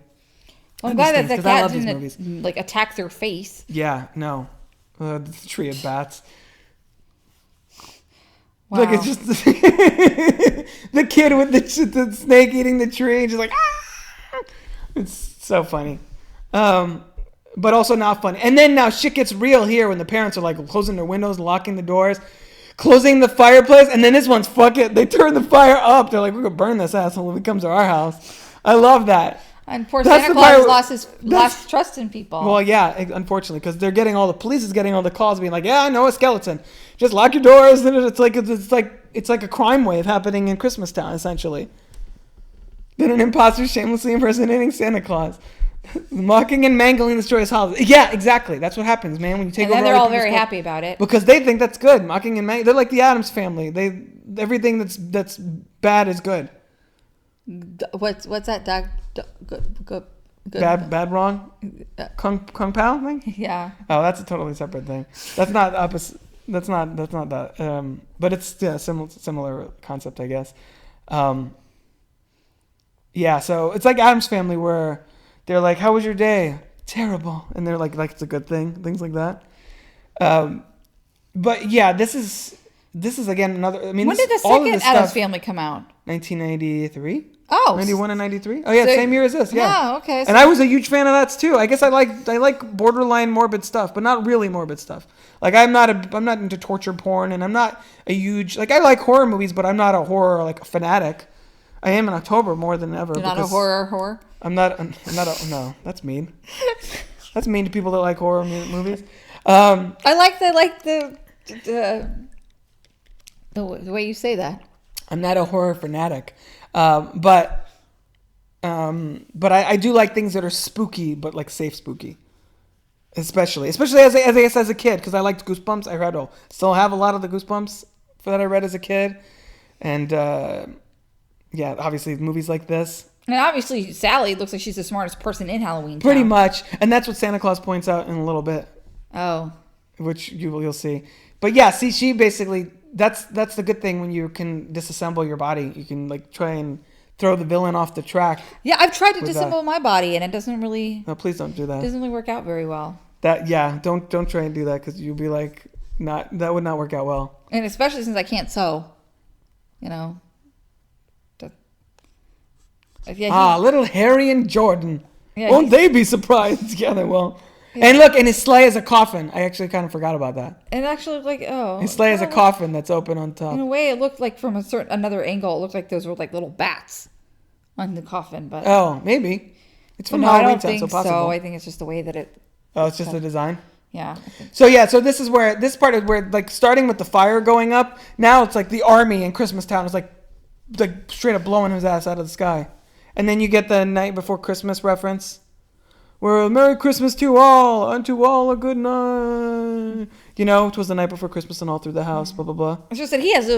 Well, I'm glad that the cat didn't like attack their face. Yeah, no. The tree of bats. Wow. Look, it's just the kid with the snake eating the tree, and just like, ah! It's so funny. But also not funny. And then now shit gets real here when the parents are like closing their windows, locking the doors, closing the fireplace, and then this one's fuck it. They turn the fire up. They're like, we're gonna burn this asshole when he comes to our house. I love that. And poor Santa Claus lost trust in people. Well, yeah, unfortunately, because the police is getting all the calls being like, yeah, I know a skeleton. Just lock your doors. And it's like a crime wave happening in Christmas Town, essentially. Then an imposter shamelessly impersonating Santa Claus. Mocking and mangling this joyous holiday. Yeah, exactly. That's what happens, man. When you take over. And then they're all very happy about it because they think that's good. Mocking and mangling. They're like the Addams family. Everything that's bad is good. What's that? Good. Bad wrong. Kung Pao thing. Yeah. Oh, that's a totally separate thing. That's not opposite. That's not that. But it's similar concept, I guess. Yeah. So it's like Addams Family where they're like, "How was your day?" Terrible, and they're like it's a good thing. Things like that. But yeah, this is again another. I mean, when did the second Addams Family come out? 1993. Oh, 91 and 93. Oh yeah, same year as this. Yeah. Oh, okay. And I was a huge fan of that too. I guess I like borderline morbid stuff, but not really morbid stuff. Like I'm not into torture porn, and I'm not a huge I like horror movies, but I'm not a horror a fanatic. I am in October more than ever. You're not a horror. I'm not a no. That's mean. That's mean to people that like horror movies. I like the way you say that. I'm not a horror fanatic. But I do like things that are spooky, but like safe spooky. Especially as a kid, because I liked Goosebumps. I still have a lot of the Goosebumps that I read as a kid. And yeah, obviously movies like this. And obviously Sally looks like she's the smartest person in Halloween. Pretty much. And that's what Santa Claus points out in a little bit. Oh. Which you'll see. But yeah, see, she basically, that's the good thing when you can disassemble your body. You can like try and throw the villain off the track. Yeah, I've tried to disassemble my body and it doesn't really. No, please don't do that. Doesn't really work out very well. Don't try and do that because you'll be like, that would not work out well. And especially since I can't sew, Little Harry and Jordan. Yeah, won't they be surprised? Yeah, they will. Yeah. And look, and his sleigh is a coffin. I actually kind of forgot about that. It actually looked like, his sleigh is a coffin that's open on top. In a way, it looked like from another angle, it looked like those were like little bats on the coffin. But maybe it's from Halloween time, so possible. So I think it's just the way that it. Oh, it's just the design. Yeah. So this is where this part is where like starting with the fire going up. Now it's like the army in Christmas Town is like straight up blowing his ass out of the sky. And then you get the Night Before Christmas reference. Where Merry Christmas to all, unto all a good night. It was the night before Christmas and all through the house, blah, blah, blah. It's just that he has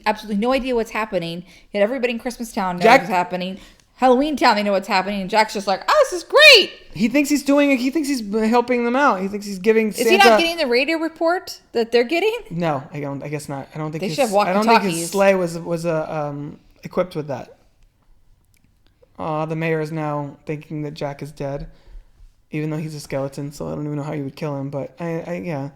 absolutely no idea what's happening. Yet everybody in Christmas Town knows what's happening. Halloween Town, they know what's happening. And Jack's just like, this is great. He thinks he's helping them out. He thinks he's giving Santa... Is he not getting the radio report that they're getting? No, I guess not. I don't think they should have walkie-talkies. I don't think his sleigh was equipped with that. The mayor is now thinking that Jack is dead, even though he's a skeleton, so I don't even know how you would kill him. But I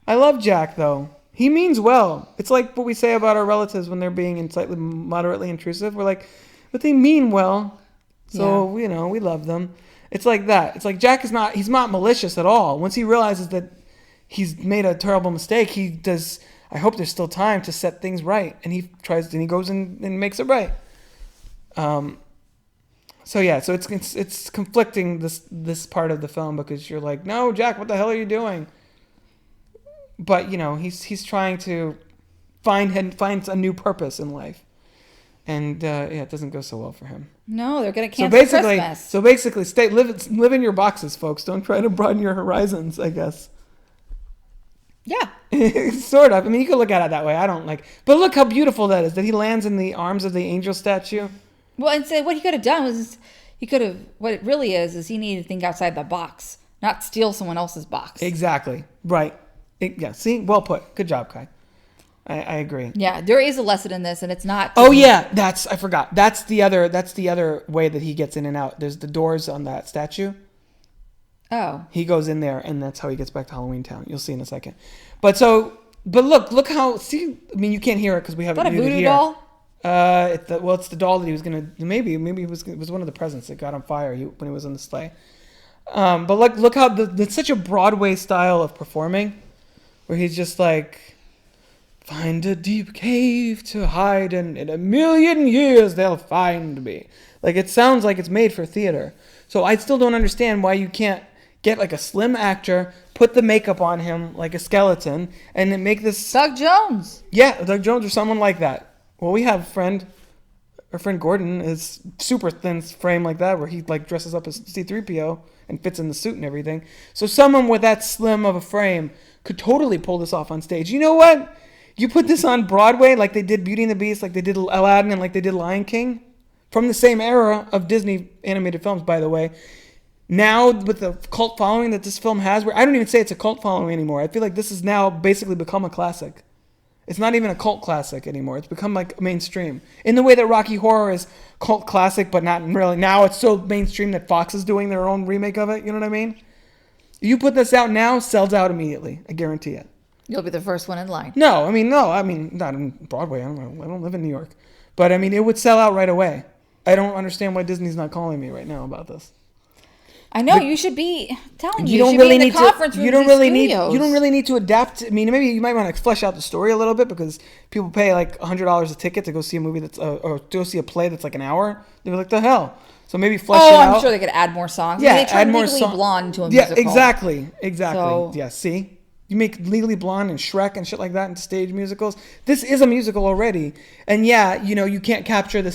love Jack, though. He means well. It's like what we say about our relatives when they're being slightly moderately intrusive. We're like, but they mean well, so we love them. It's like that. It's like Jack he's not malicious at all. Once he realizes that he's made a terrible mistake, he does. I hope there's still time to set things right, and he goes and makes it right. So it's conflicting this part of the film because you're like, no, Jack, what the hell are you doing? But he's trying to find a new purpose in life, and it doesn't go so well for him. No, they're gonna cancel Christmas. So basically, live in your boxes, folks. Don't try to broaden your horizons, I guess. Yeah, sort of. I mean, you could look at it that way. I don't like, but look how beautiful that is. That he lands in the arms of the angel statue. Well, and so what he could have done was what it really is he needed to think outside the box, not steal someone else's box. Exactly. Right. See, well put. Good job, Kai. I agree. Yeah, there is a lesson in this, and it's not. Oh yeah, I forgot. That's the other way that he gets in and out. There's the doors on that statue. Oh. He goes in there, and that's how he gets back to Halloween Town. You'll see in a second. But look how. See, I mean, you can't hear it because we haven't. Is that a voodoo doll? It's the doll that he was gonna. Maybe it was one of the presents that got on fire when he was on the sleigh. But look how it's such a Broadway style of performing, where he's just like. Find a deep cave to hide in 1,000,000 years they'll find me. Like, it sounds like it's made for theater. So I still don't understand why you can't get like a slim actor, put the makeup on him like a skeleton, and then make this... Doug Jones. Yeah, Doug Jones or someone like that. Well, we have our friend Gordon is super thin frame like that, where he like dresses up as C-3PO and fits in the suit and everything. So someone with that slim of a frame could totally pull this off on stage. You know what? You put this on Broadway like they did Beauty and the Beast, like they did Aladdin, and like they did Lion King, from the same era of Disney animated films, by the way. Now, with the cult following that this film has, where I don't even say it's a cult following anymore. I feel like this has now basically become a classic. It's not even a cult classic anymore. It's become like mainstream. In the way that Rocky Horror is cult classic, but not really. Now it's so mainstream that Fox is doing their own remake of it. You know what I mean? You put this out now, sells out immediately. I guarantee it. You'll be the first one in line. No, not in Broadway. I don't live in New York. But, I mean, it would sell out right away. I don't understand why Disney's not calling me right now about this. I know, you should be telling you. You don't really need to. You don't really need to adapt. I mean, maybe you might want to flesh out the story a little bit, because people pay like $100 a ticket to go see a movie that's or to go see a play that's like an hour. They're like, the hell. So maybe flesh it out. I'm sure they could add more songs. Yeah, they turned Legally Blonde into a musical. Yeah, exactly. So, yeah, see. You make Legally Blonde and Shrek and shit like that into stage musicals. This is a musical already. And yeah, you can't capture the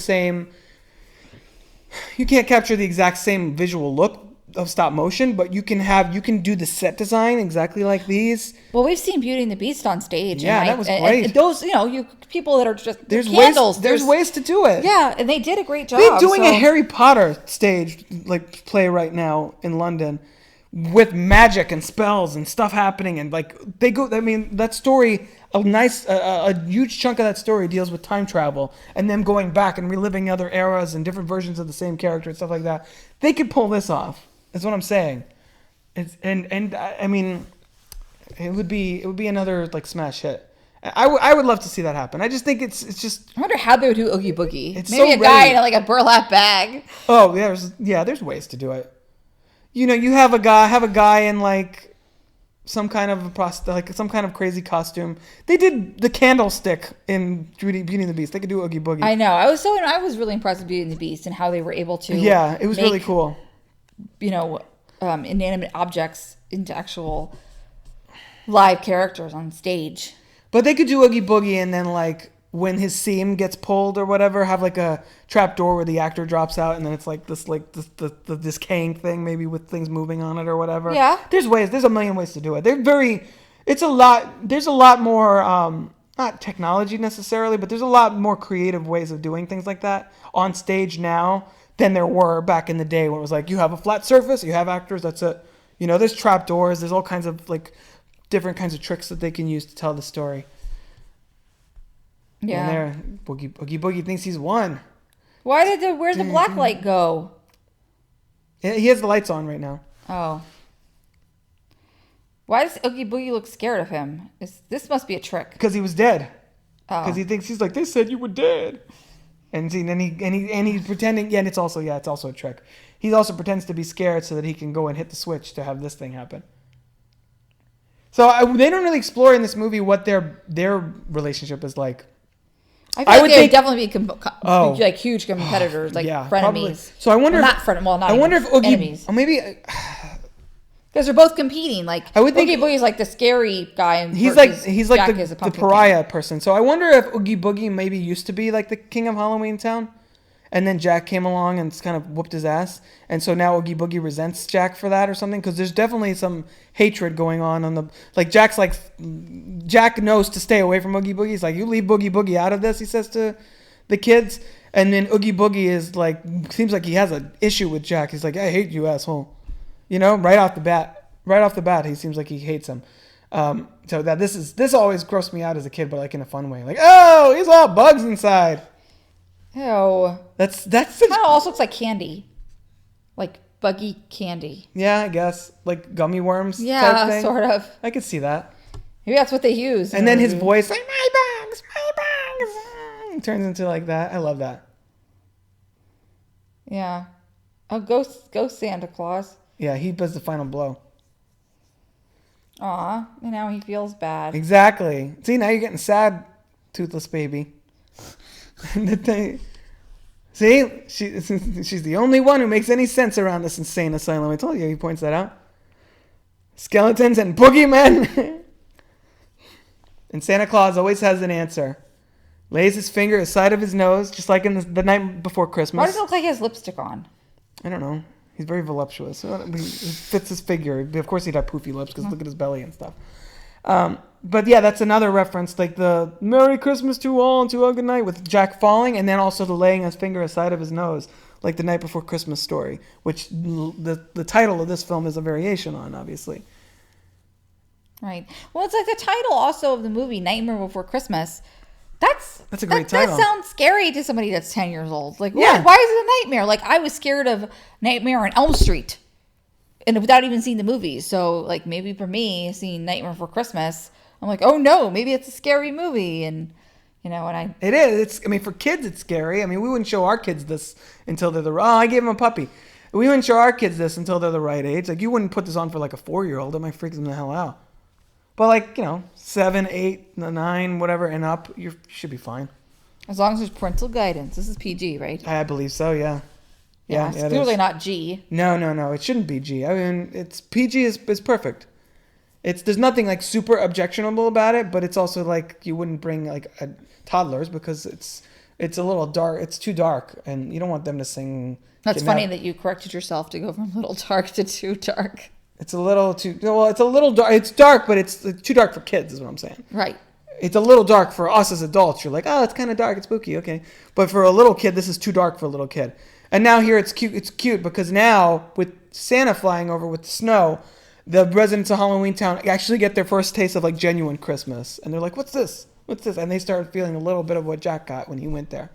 exact same visual look stop motion, but you can do the set design exactly like these. Well, we've seen Beauty and the Beast on stage. Yeah, that was great. And those, you people that are just there's candles. There's ways to do it. Yeah, and they did a great job. They're doing a Harry Potter stage like play right now in London with magic and spells and stuff happening, and like they go. I mean, that story, a huge chunk of that story deals with time travel and them going back and reliving other eras and different versions of the same character and stuff like that. They could pull this off. That's what I'm saying. And I mean, it would be another like smash hit. I would love to see that happen. I just think it's just. I wonder how they would do Oogie Boogie. It's maybe so a guy ready. in like a burlap bag. Oh, there's ways to do it. You have a guy in like some kind of some kind of crazy costume. They did the candlestick in Beauty and the Beast. They could do Oogie Boogie. I know. I was really impressed with Beauty and the Beast and how they were able to. Yeah, it was really cool. Inanimate objects into actual live characters on stage. But they could do Oogie Boogie, and then like when his seam gets pulled or whatever, have like a trap door where the actor drops out, and then it's like this the decaying thing, maybe with things moving on it or whatever. Yeah. There's a million ways to do it. There's a lot more not technology necessarily, but there's a lot more creative ways of doing things like that on stage now than there were back in the day when it was like you have a flat surface, you have actors, that's it. There's trap doors, there's all kinds of like different kinds of tricks that they can use to tell the story. Yeah. And there, Oogie Boogie thinks he's won. Where'd the black light go? He has the lights on right now. Oh. Why does Oogie Boogie look scared of him? This must be a trick. Because he was dead. Oh. Because he thinks he's like, they said you were dead. And he's pretending. Yeah, and it's also a trick. He also pretends to be scared so that he can go and hit the switch to have this thing happen. So they don't really explore in this movie what their relationship is like. I would think definitely be like huge competitors, like frenemies. Probably. So I wonder. I wonder if Oogie, enemies. Or maybe. Because they're both competing. Like I would think Oogie Boogie's like the scary guy, and he's like the pariah person. So I wonder if Oogie Boogie maybe used to be like the king of Halloween Town, and then Jack came along and kind of whooped his ass, and so now Oogie Boogie resents Jack for that or something. Because there's definitely some hatred going on the Jack knows to stay away from Oogie Boogie. He's like, you leave Boogie Boogie out of this, he says to the kids, and then Oogie Boogie is like, seems like he has an issue with Jack. He's like, I hate you, asshole. Right off the bat, he seems like he hates him. So that this always grossed me out as a kid, but like in a fun way. Like, oh, he's all bugs inside. Ew. That's kind of also looks like candy, like buggy candy. Yeah, I guess like gummy worms. Yeah, type thing. Sort of. I could see that. Maybe that's what they use. And then his voice, like my bugs. Turns into like that. I love that. Yeah. Oh, ghost Santa Claus. Yeah, he does the final blow. Aw, and now he feels bad. Exactly. See, now you're getting sad, toothless baby. See, she's the only one who makes any sense around this insane asylum. I told you, he points that out. Skeletons and boogeymen. And Santa Claus always has an answer. Lays his finger aside of his nose, just like in the night before Christmas. Why does it look like he has lipstick on? I don't know. He's very voluptuous. It fits his figure. Of course, he'd have poofy lips because look at his belly and stuff. But yeah, that's another reference, like the Merry Christmas to all and to a good night with Jack falling, and then also the laying his finger aside of his nose, like the Night Before Christmas story, which the title of this film is a variation on, obviously. Right. Well, it's like the title also of the movie, Nightmare Before Christmas. That's a great title. That sounds scary to somebody that's 10 years old. Like, yeah. Why is it a nightmare? Like, I was scared of Nightmare on Elm Street, and without even seeing the movie. So, like, maybe for me, seeing Nightmare Before Christmas, I'm like, oh no, maybe it's a scary movie, and It is. For kids, it's scary. We wouldn't show our kids this until they're I gave them a puppy. We wouldn't show our kids this until they're the right age. Like, you wouldn't put this on for like a 4-year-old. It might freak them the hell out. But like, 7, 8, 9, whatever, and up, you should be fine. As long as there's parental guidance. This is PG, right? I believe so, yeah. Yeah, it's clearly not G. No. It shouldn't be G. It's PG is perfect. There's nothing like super objectionable about it, but it's also like you wouldn't bring like toddlers because it's It's a little dark. It's too dark, and you don't want them to sing. That's funny that you corrected yourself to go from little dark to too dark. It's a little too. Well, it's a little dark. It's dark, but it's too dark for kids, is what I'm saying. Right. It's a little dark for us as adults. You're like, oh, it's kind of dark. It's spooky. Okay. But for a little kid, this is too dark for a little kid. And now here it's cute. It's cute because now with Santa flying over with the snow, the residents of Halloween Town actually get their first taste of like genuine Christmas. And they're like, what's this? What's this? And they start feeling a little bit of what Jack got when he went there.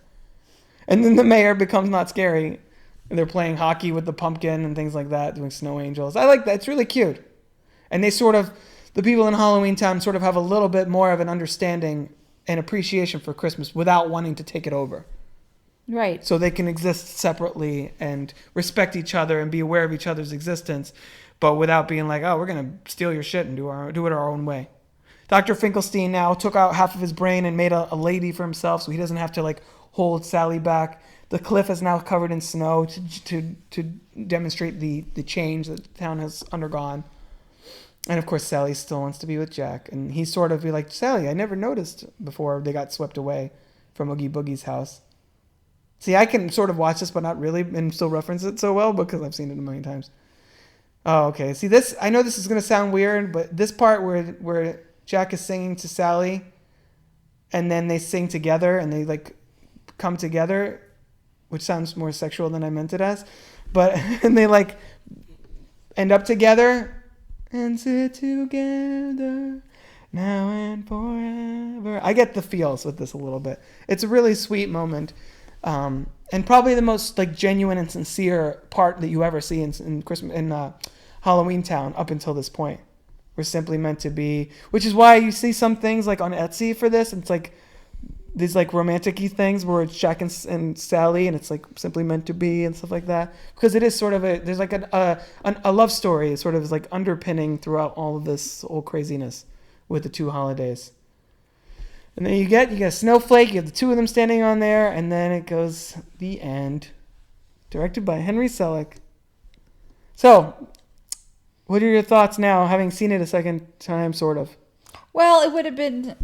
And then the mayor becomes not scary. And they're playing hockey with the pumpkin and things like that, doing snow angels. I like that. It's really cute. And they sort of, the people in Halloween Town sort of have a little bit more of an understanding and appreciation for Christmas without wanting to take it over. Right. So they can exist separately and respect each other and be aware of each other's existence, but without being like, oh, we're going to steal your shit and do it our own way. Dr. Finkelstein now took out half of his brain and made a lady for himself so he doesn't have to like hold Sally back. The cliff is now covered in snow to demonstrate the change that the town has undergone. And of course, Sally still wants to be with Jack. And he's sort of be like, Sally, I never noticed before they got swept away from Oogie Boogie's house. See, I can sort of watch this, but not really, and still reference it so well because I've seen it a million times. Oh, okay. See, this, I know this is going to sound weird, but this part where Jack is singing to Sally and then they sing together and they like come together, which sounds more sexual than I meant it as, but, and they like end up together and sit together now and forever. I get the feels with this a little bit. It's a really sweet moment. And probably the most like genuine and sincere part that you ever see in Christmas in Halloween Town up until this point. We're simply meant to be, which is why you see some things like on Etsy for this. It's like these like romantic-y things where it's Jack and Sally, and it's like simply meant to be and stuff like that. Because it is sort of there's like a love story. It sort of is like underpinning throughout all of this whole craziness with the two holidays. And then you get a snowflake, you have the two of them standing on there, and then it goes the end. Directed by Henry Selick. So, what are your thoughts now, having seen it a second time, sort of? Well, it would have been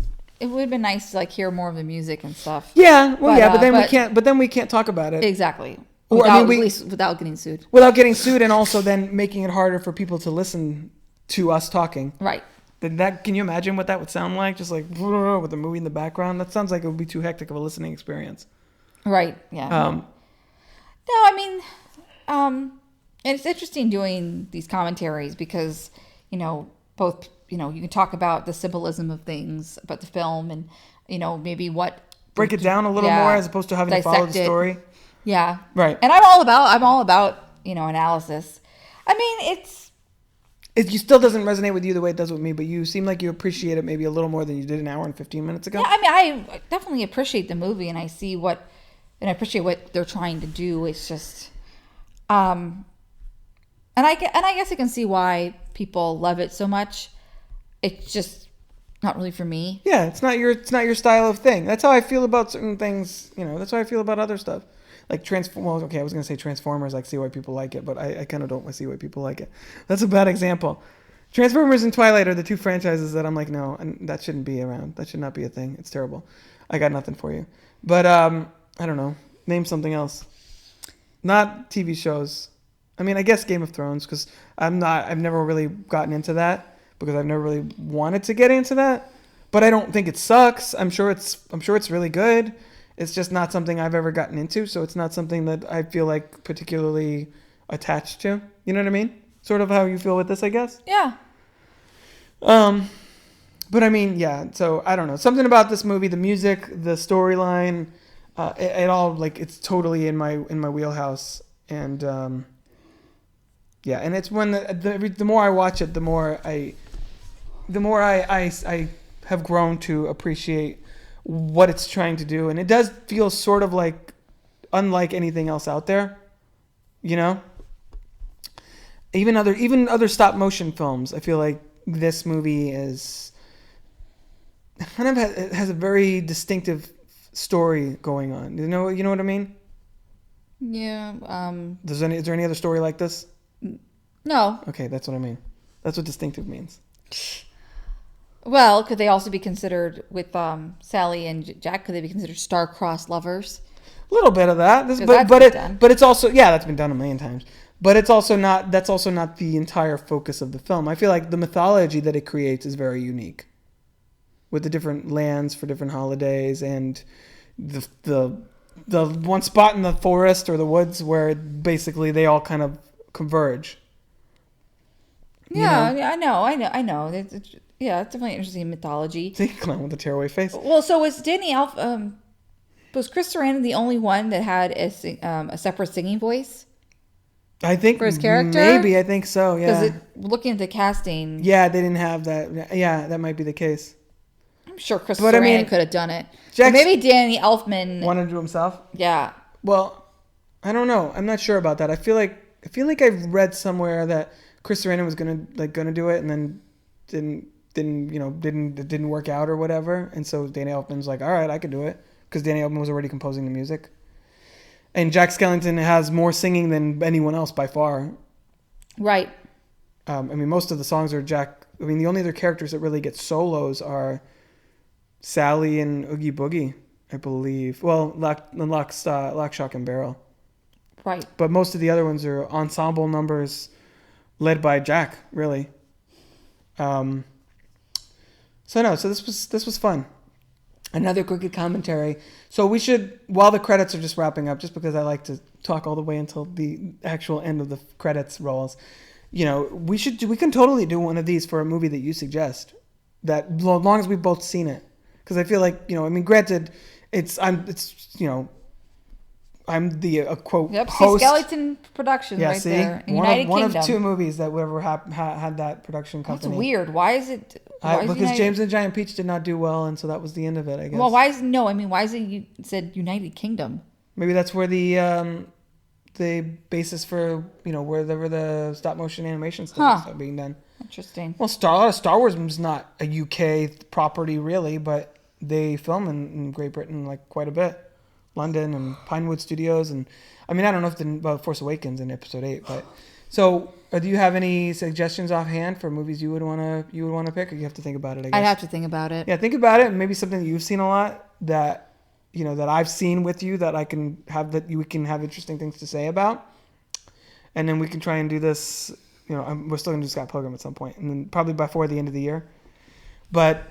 nice to like hear more of the music and stuff. Yeah, but then we can't talk about it. Exactly. At least without getting sued. Without getting sued, and also then making it harder for people to listen to us talking. Right. Can you imagine what that would sound like? Just like with the movie in the background? That sounds like it would be too hectic of a listening experience. Right, yeah. No, I mean, it's interesting doing these commentaries because, both, you can talk about the symbolism of things, about the film and, maybe what... Break it down a little more as opposed to having to follow the story. Yeah. Right. And I'm all about, analysis. I mean, It still doesn't resonate with you the way it does with me, but you seem like you appreciate it maybe a little more than you did an hour and 15 minutes ago. Yeah, I mean, I definitely appreciate the movie, and I appreciate what they're trying to do. It's just, and I guess I can see why people love it so much. It's just not really for me. Yeah, it's not your style of thing. That's how I feel about certain things. That's how I feel about other stuff. Like I was going to say Transformers, I see why people like it, but I kind of don't see why people like it. That's a bad example. Transformers and Twilight are the two franchises that I'm like, no, and that shouldn't be around. That should not be a thing. It's terrible. I got nothing for you. But, I don't know. Name something else. Not TV shows. I mean, I guess Game of Thrones, because I've never really gotten into that, because I've never really wanted to get into that. But I don't think it sucks. I'm sure it's really good. It's just not something I've ever gotten into, so it's not something that I feel like particularly attached to. You know what I mean? Sort of how you feel with this, I guess. Yeah. But I mean, yeah. So I don't know. Something about this movie, the music, the storyline, it all like it's totally in my wheelhouse. And yeah, and it's when the more I watch it, the more I have grown to appreciate what it's trying to do, and it does feel sort of like unlike anything else out there, even other stop motion films. I feel like this movie is kind of has a very distinctive story going on. You know what I mean? Yeah. Is there any other story like this? No. Okay, that's what I mean. That's what distinctive means. Well, could they also be considered with Sally and Jack? Could they be considered star-crossed lovers? A little bit of that, but it's also that's been done a million times. But it's also not the entire focus of the film. I feel like the mythology that it creates is very unique, with the different lands for different holidays and the one spot in the forest or the woods where basically they all kind of converge. Yeah, I know. It's definitely interesting mythology. See, clown with a tearaway face. Well, so was was Chris Sarandon the only one that had a separate singing voice? I think for his character. Maybe I think so. Yeah. Because looking at the casting. Yeah, they didn't have that. Yeah, that might be the case. I'm sure Chris Sarandon could have done it. Maybe Danny Elfman wanted to do himself. Yeah. Well, I don't know. I'm not sure about that. I feel like I've read somewhere that Chris Sarandon was gonna do it and then didn't work out or whatever, and so Danny Elfman's like, all right, I could do it, because Danny Elfman was already composing the music, and Jack Skellington has more singing than anyone else by far. Right. I mean, most of the songs are Jack. I mean, the only other characters that really get solos are Sally and Oogie Boogie, I believe. Well, Lock, Shock, and Barrel. Right. But most of the other ones are ensemble numbers led by Jack, really. So this was fun. Another Crooked commentary. So we should, while the credits are just wrapping up, just because I like to talk all the way until the actual end of the credits rolls, we can totally do one of these for a movie that you suggest, that as long as we've both seen it. Because I feel like, granted, I'm the quote host. Skeleton Productions there. One of two movies that would ever had that production company. That's weird. Why is it? Because James and the Giant Peach did not do well, and so that was the end of it, I guess. Well, why is it you said United Kingdom? Maybe that's where the basis for wherever the stop motion animation stuff is being done. Interesting. Well, a lot of Star Wars is not a UK property really, but they film in Great Britain like quite a bit. London and Pinewood Studios, and I mean, I don't know if Force Awakens in Episode 8, but so do you have any suggestions offhand for movies you would want to pick, or you have to think about it? I guess I'd have to think about it. Yeah, think about it, and maybe something that you've seen a lot that that I've seen with you that we can have interesting things to say about, and then we can try and do this. We're still gonna do Scott Pilgrim at some point, and then probably before the end of the year. But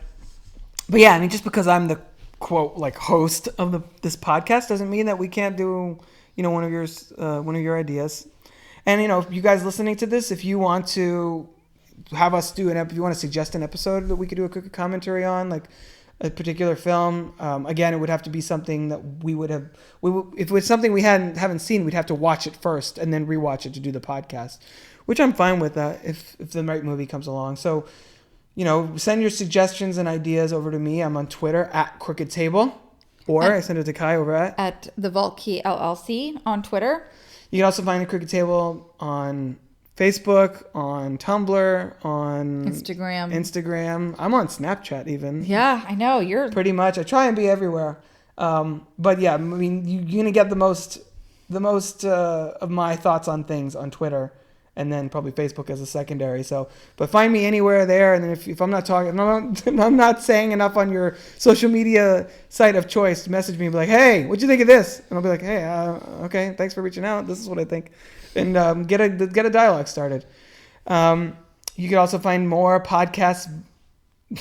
yeah, I mean, just because I'm the quote host of this podcast doesn't mean that we can't do one of your ideas. And you guys listening to this, if you want to have us if you want to suggest an episode that we could do a quick commentary on, like a particular film, again, it would have to be something that if it was something we haven't seen, we'd have to watch it first and then rewatch it to do the podcast, which I'm fine with that if the right movie comes along. So send your suggestions and ideas over to me. I'm on Twitter at Crooked Table, or I send it to Kai over at the Vault Key LLC on Twitter. You can also find the Crooked Table on Facebook, on Tumblr, on Instagram. I'm on Snapchat even. Yeah, I know you're pretty much. I try and be everywhere. But yeah, I mean, you're gonna get the most of my thoughts on things on Twitter. And then probably Facebook as a secondary. So, but find me anywhere there. And then if I'm not talking, I'm not saying enough on your social media site of choice, message me and be like, hey, what'd you think of this? And I'll be like, hey, okay, thanks for reaching out. This is what I think. And get a dialogue started. You can also find more podcasts.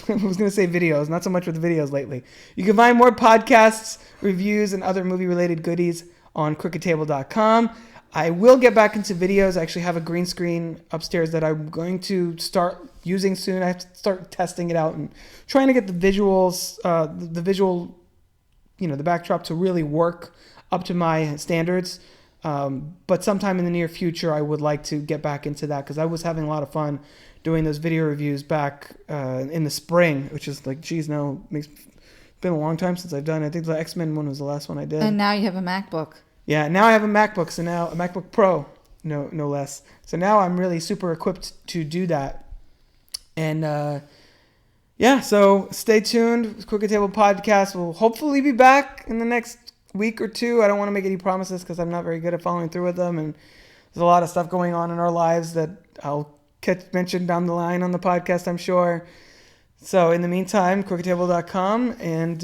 I was going to say videos, not so much with videos lately. You can find more podcasts, reviews, and other movie-related goodies on crookedtable.com. I will get back into videos. I actually have a green screen upstairs that I'm going to start using soon. I have to start testing it out and trying to get the visuals, the visual, the backdrop to really work up to my standards. But sometime in the near future, I would like to get back into that because I was having a lot of fun doing those video reviews back in the spring, which is like, geez, now it's been a long time since I've done it. I think the X-Men one was the last one I did. And now you have a MacBook. Yeah, now I have a MacBook, so now a MacBook Pro, no less. So now I'm really super equipped to do that. And so stay tuned. Crooked Table Podcast will hopefully be back in the next week or two. I don't want to make any promises because I'm not very good at following through with them. And there's a lot of stuff going on in our lives that I'll mention down the line on the podcast, I'm sure. So in the meantime, crookedtable.com, and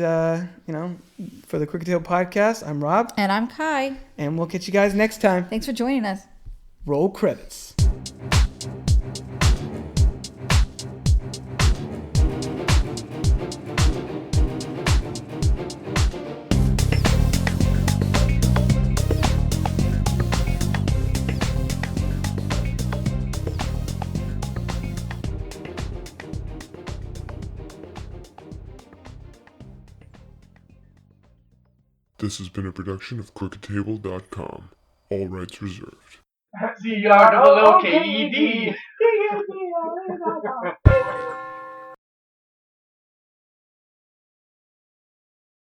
for the Crooked Table podcast, I'm Rob. And I'm Kai. And we'll catch you guys next time. Thanks for joining us. Roll credits. This has been a production of crookedtable.com. All rights reserved. C-R-O-O-K-E-D.